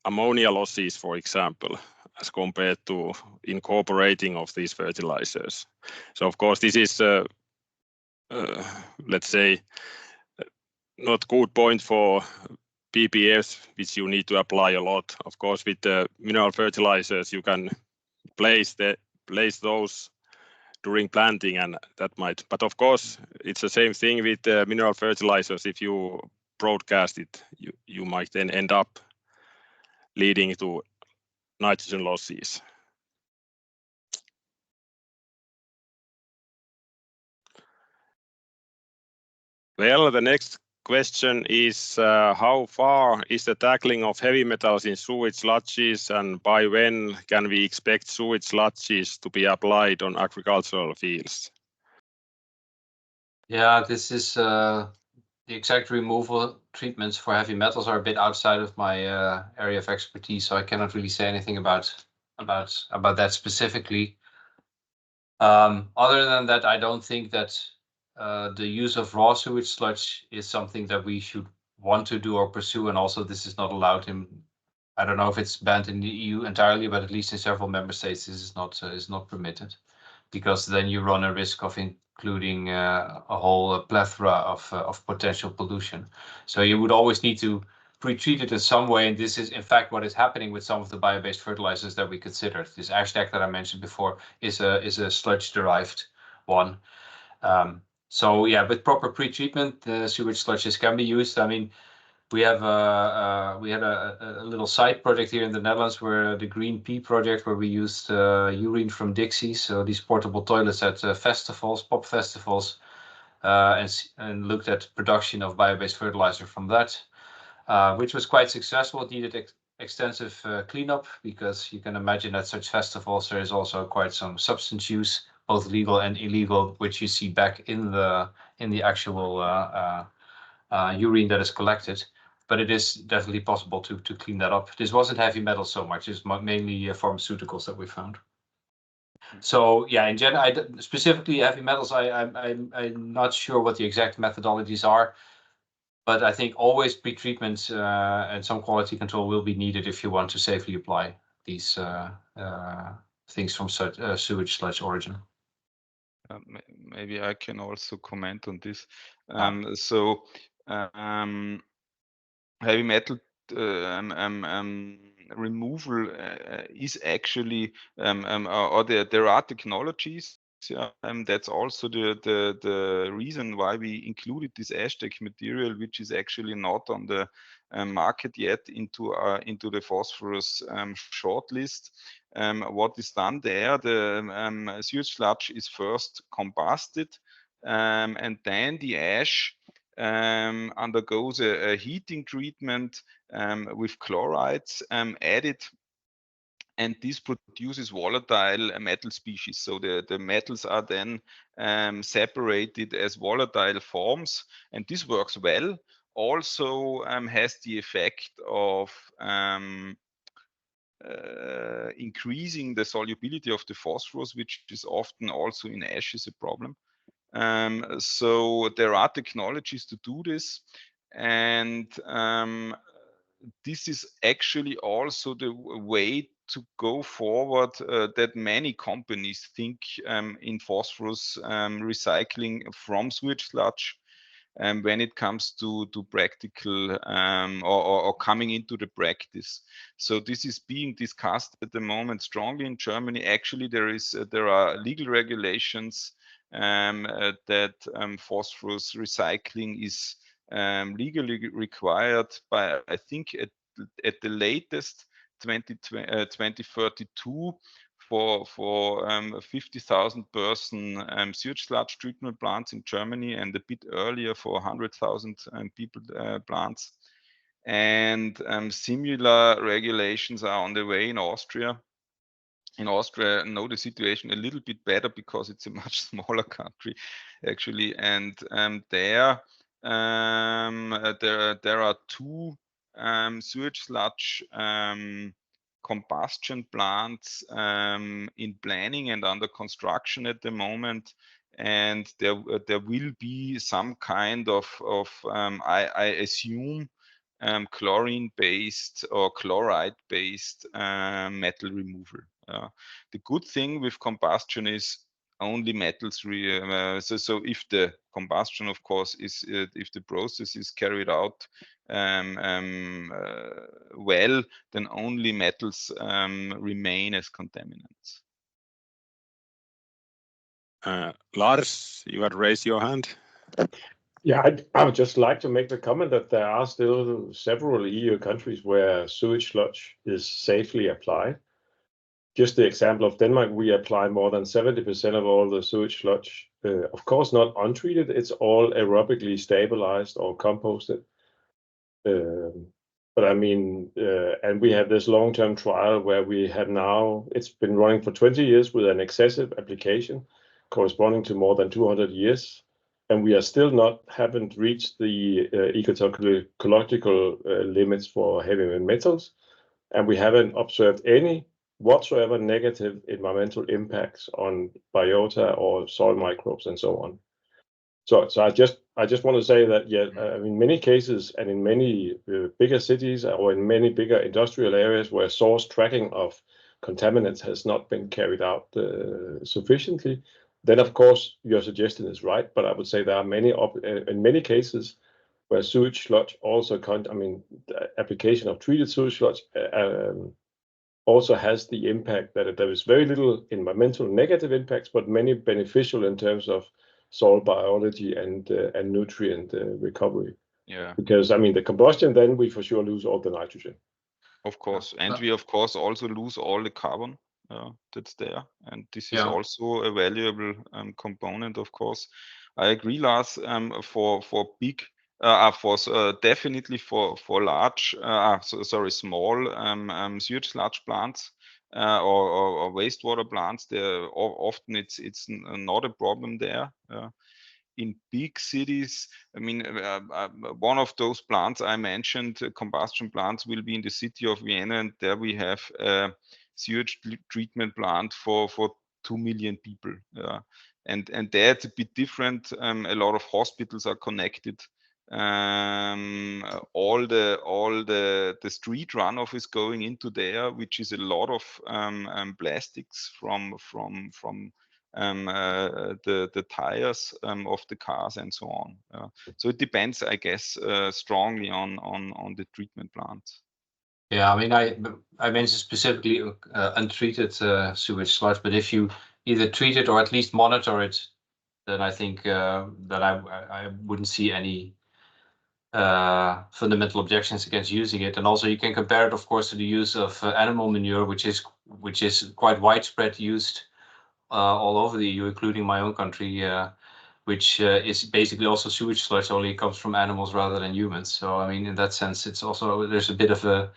Speaker 4: ammonia losses, for example, as compared to incorporating of these fertilizers. So of course this is, let's say, not good point for BBFs, which you need to apply a lot. Of course, with the mineral fertilizers, you can place those during planting, and that might. But of course, it's the same thing with mineral fertilizers. If you broadcast it, you might then end up leading to nitrogen losses. Well, the next question is how far is the tackling of heavy metals in sewage sludges, and by when can we expect sewage sludges to be applied on agricultural fields?
Speaker 2: Yeah, this is the exact removal treatments for heavy metals are a bit outside of my area of expertise, so I cannot really say anything about that specifically. Other than that, I don't think that the use of raw sewage sludge is something that we should want to do or pursue, and also this is not allowed in. I don't know if it's banned in the EU entirely, but at least in several member states, this is not permitted, because then you run a risk of including a whole plethora of potential pollution. So you would always need to pre-treat it in some way, and this is in fact what is happening with some of the bio-based fertilizers that we considered. This ash deck that I mentioned before is a sludge-derived one. So yeah, with proper pre-treatment, the sewage sludges can be used. I mean, we had a little side project here in the Netherlands, where the Green Pea project, where we used urine from Dixies, so these portable toilets at festivals, pop festivals, and looked at production of bio-based fertilizer from that, which was quite successful. It needed extensive cleanup, because you can imagine at such festivals there is also quite some substance use, both legal and illegal, which you see back in the actual urine that is collected. But it is definitely possible to clean that up. This wasn't heavy metal so much; it's mainly pharmaceuticals that we found. So yeah, in general, specifically heavy metals, I'm not sure what the exact methodologies are, but I think always pre-treatment and some quality control will be needed if you want to safely apply these things from sewage sludge origin.
Speaker 3: Maybe I can also comment on this. Heavy metal removal is actually, or there are technologies. That's also the reason why we included this ash deck material, which is actually not on the market yet, into the phosphorus shortlist. What is done there? The sewage sludge is first combusted, and then the ash undergoes a heating treatment with chlorides added, and this produces volatile metal species. So the metals are then separated as volatile forms, and this works well. Also has the effect of increasing the solubility of the phosphorus, which is often also in ashes a problem. So there are technologies to do this, and this is actually also the way to go forward that many companies think in phosphorus recycling from sewage sludge. When it comes to practical or coming into the practice. So this is being discussed at the moment strongly in Germany. Actually, there are legal regulations that phosphorus recycling is legally required by, I think, at the latest 2032 for 50,000 person sewage sludge treatment plants in Germany, and a bit earlier for 100,000 people plants. And similar regulations are on the way in Austria. In Austria, I know the situation a little bit better because it's a much smaller country, actually. And there are two sewage sludge combustion plants in planning and under construction at the moment, and there will be some kind of I assume chlorine-based or chloride-based metal removal. The good thing with combustion is only metals. So if the combustion, of course, is if the process is carried out well, then only metals remain as contaminants.
Speaker 4: Lars, you had raised your hand.
Speaker 7: Yeah, I would just like to make the comment that there are still several EU countries where sewage sludge is safely applied. Just the example of Denmark, we apply more than 70% of all the sewage sludge. Of course, not untreated. It's all aerobically stabilized or composted. But I mean, and we have this long-term trial where we have now, it's been running for 20 years with an excessive application corresponding to more than 200 years. And we are still haven't reached the ecological limits for heavy metals. And we haven't observed any whatsoever negative environmental impacts on biota or soil microbes and so on. So I just want to say that, yeah, in many cases and in many bigger cities or in many bigger industrial areas where source tracking of contaminants has not been carried out sufficiently, then of course your suggestion is right. But I would say there are in many cases where sewage sludge also the application of treated sewage sludge also has the impact that there is very little environmental negative impacts, but many beneficial in terms of soil biology and nutrient recovery.
Speaker 3: Yeah.
Speaker 7: Because the combustion, then we for sure lose all the nitrogen.
Speaker 3: Of course, and we of course also lose all the carbon that's there, and this is also a valuable component. Of course, I agree, Lars. Definitely for large, small sewage sludge plants or wastewater plants, often it's not a problem there. In big cities, one of those plants I mentioned, combustion plants, will be in the city of Vienna, and there we have a sewage treatment plant for 2 million people. And there it's a bit different. A lot of hospitals are connected. All the street runoff is going into there, which is a lot of plastics from the tires of the cars and so on. So it depends, I guess, strongly on the treatment plant.
Speaker 2: Yeah, I mentioned specifically untreated sewage sludge, but if you either treat it or at least monitor it, then I think that I wouldn't see any fundamental objections against using it. And also you can compare it, of course, to the use of animal manure, which is quite widespread used all over the EU, including my own country, which is basically also sewage sludge, only it comes from animals rather than humans. So in that sense, it's also, there's a bit of a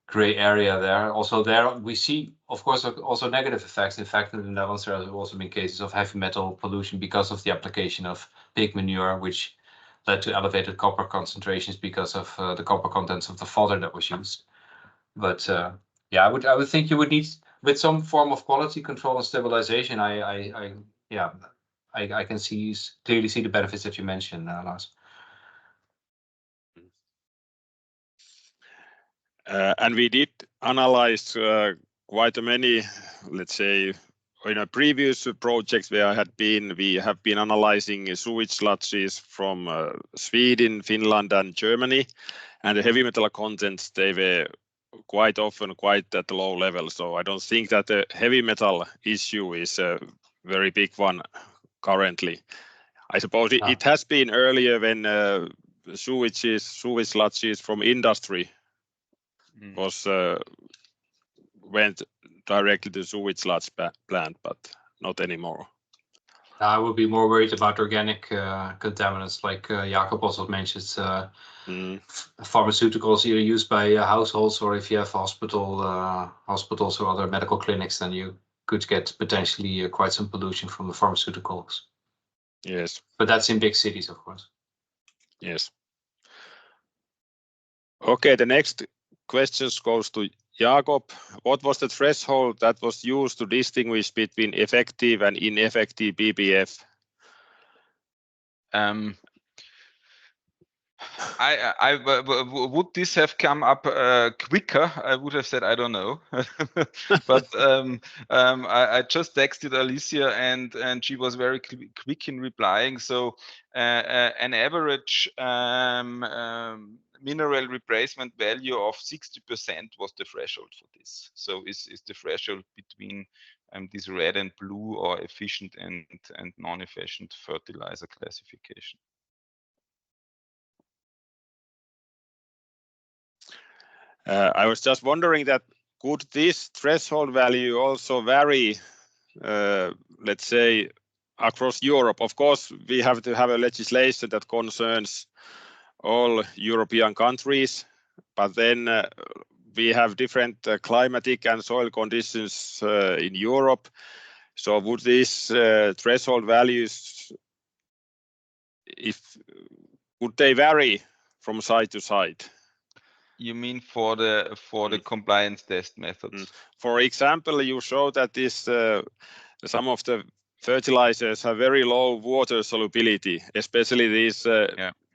Speaker 2: gray area there. Also there we see, of course, also negative effects. In fact, in the Netherlands there have also been cases of heavy metal pollution because of the application of pig manure, which led to elevated copper concentrations because of the copper contents of the fodder that was used. But I would think you would need, with some form of quality control and stabilization, I can clearly see the benefits that you mentioned, Lars.
Speaker 4: And we did analyze quite many, let's say, in a previous projects where we have been analyzing sewage sludges from Sweden, Finland, and Germany, and the heavy metal contents, they were quite often quite at low level. So I don't think that the heavy metal issue is a very big one currently. I suppose it has been earlier when sewage sludges from industry went directly to sewage sludge plant, but not anymore.
Speaker 2: I would be more worried about organic contaminants, like Jakob also mentioned, pharmaceuticals either used by households, or if you have hospitals or other medical clinics, then you could get potentially quite some pollution from the pharmaceuticals.
Speaker 4: Yes.
Speaker 2: But that's in big cities, of course.
Speaker 4: Yes. Okay, the next questions goes to Jakob. What was the threshold that was used to distinguish between effective and ineffective BPF?
Speaker 3: Would this have come up quicker? I would have said I don't know, but I just texted Alicia and she was very quick in replying. So an average mineral replacement value of 60% was the threshold for this. So is the threshold between this red and blue, or efficient and non-efficient fertilizer classification.
Speaker 4: I was just wondering that could this threshold value also vary, let's say, across Europe? Of course, we have to have a legislation that concerns all European countries, but then we have different climatic and soil conditions in Europe. So would these threshold values, would they vary from side to side?
Speaker 3: You mean for the compliance test methods?
Speaker 4: For example, you show that this some of the fertilizers have very low water solubility, especially these,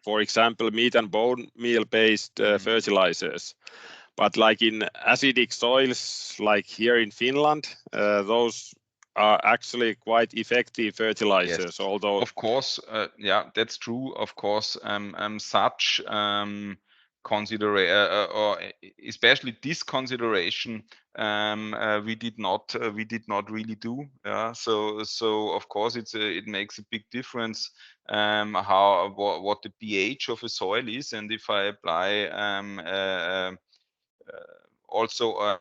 Speaker 4: for example, meat and bone meal based fertilizers. But like in acidic soils, like here in Finland, those are actually quite effective fertilizers.
Speaker 3: Yes.
Speaker 4: Although,
Speaker 3: of course, yeah, that's true. Of course, such consideration, or especially this consideration, we did not really do. So of course it makes a big difference what the pH of a soil is, and if I apply also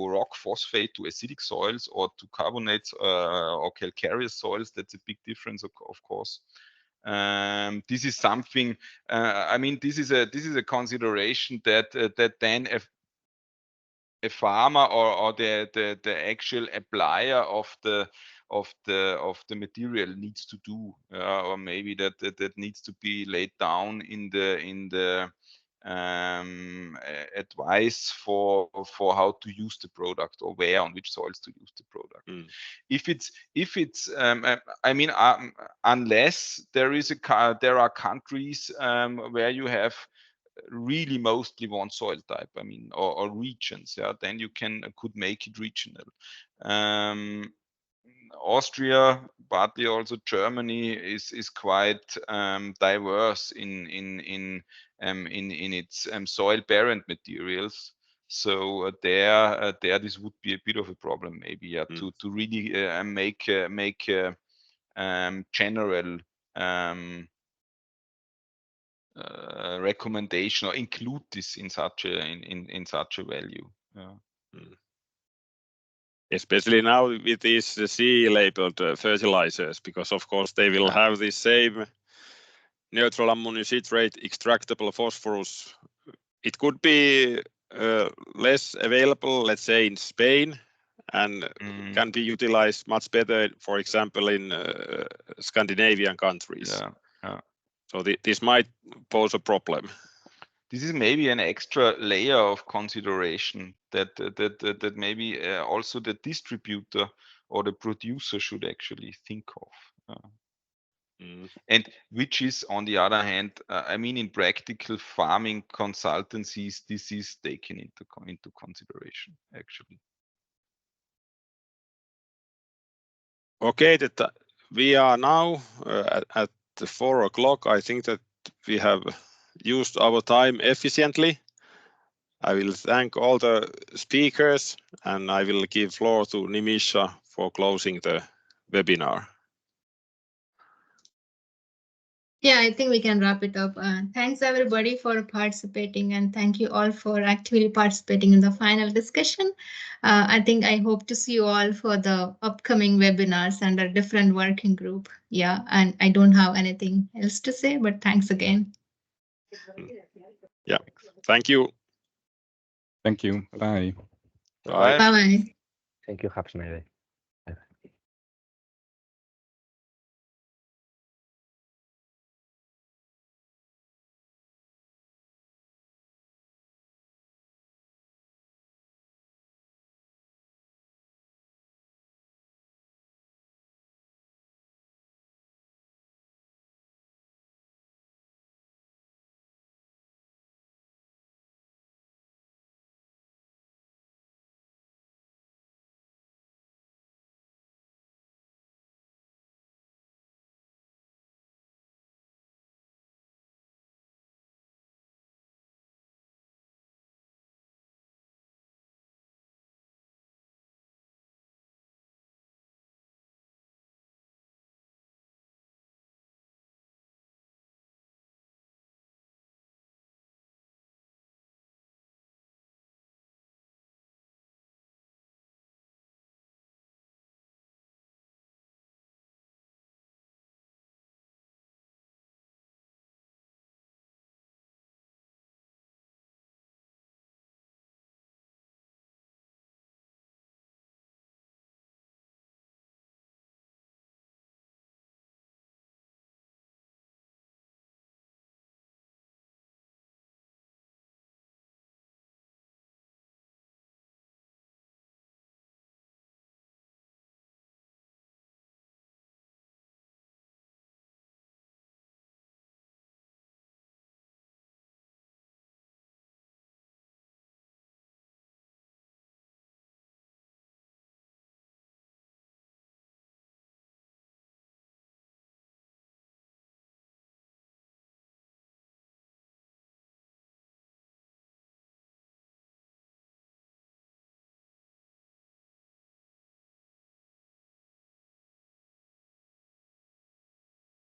Speaker 3: rock phosphate to acidic soils or to carbonates or calcareous soils, that's a big difference, of course. This is something. I mean, this is a consideration that then a farmer or the actual applier of the material needs to do, or maybe that needs to be laid down in the advice for how to use the product, or where on which soils to use the product. If it's I mean, unless there are countries where you have really mostly one soil type, I mean, or regions, then you could make it regional. Austria, partly also Germany, is quite diverse in its soil parent materials. So there this would be a bit of a problem, maybe, to really make general recommendation, or include this in such a value.
Speaker 4: Especially now with these CE-labeled fertilizers, because of course they will have the same neutral ammonium citrate extractable phosphorus. It could be less available, let's say, in Spain, and can be utilized much better, for example, in Scandinavian countries. So this might pose a problem.
Speaker 3: This is maybe an extra layer of consideration that maybe also the distributor or the producer should actually think of. And which is, on the other hand, I mean, in practical farming consultancies, this is taken into consideration, actually.
Speaker 4: Okay, we are now at 4 o'clock. I think that we have used our time efficiently. I will thank all the speakers, and I will give floor to Nimisha for closing the webinar.
Speaker 1: Yeah, I think we can wrap it up. Thanks everybody for participating, and thank you all for actively participating in the final discussion. I hope to see you all for the upcoming webinars and a different working group. Yeah, and I don't have anything else to say, but thanks again.
Speaker 4: Yeah, thank you.
Speaker 6: Thank you. Bye.
Speaker 4: Bye.
Speaker 1: Bye-bye.
Speaker 5: Thank you. Have a nice day.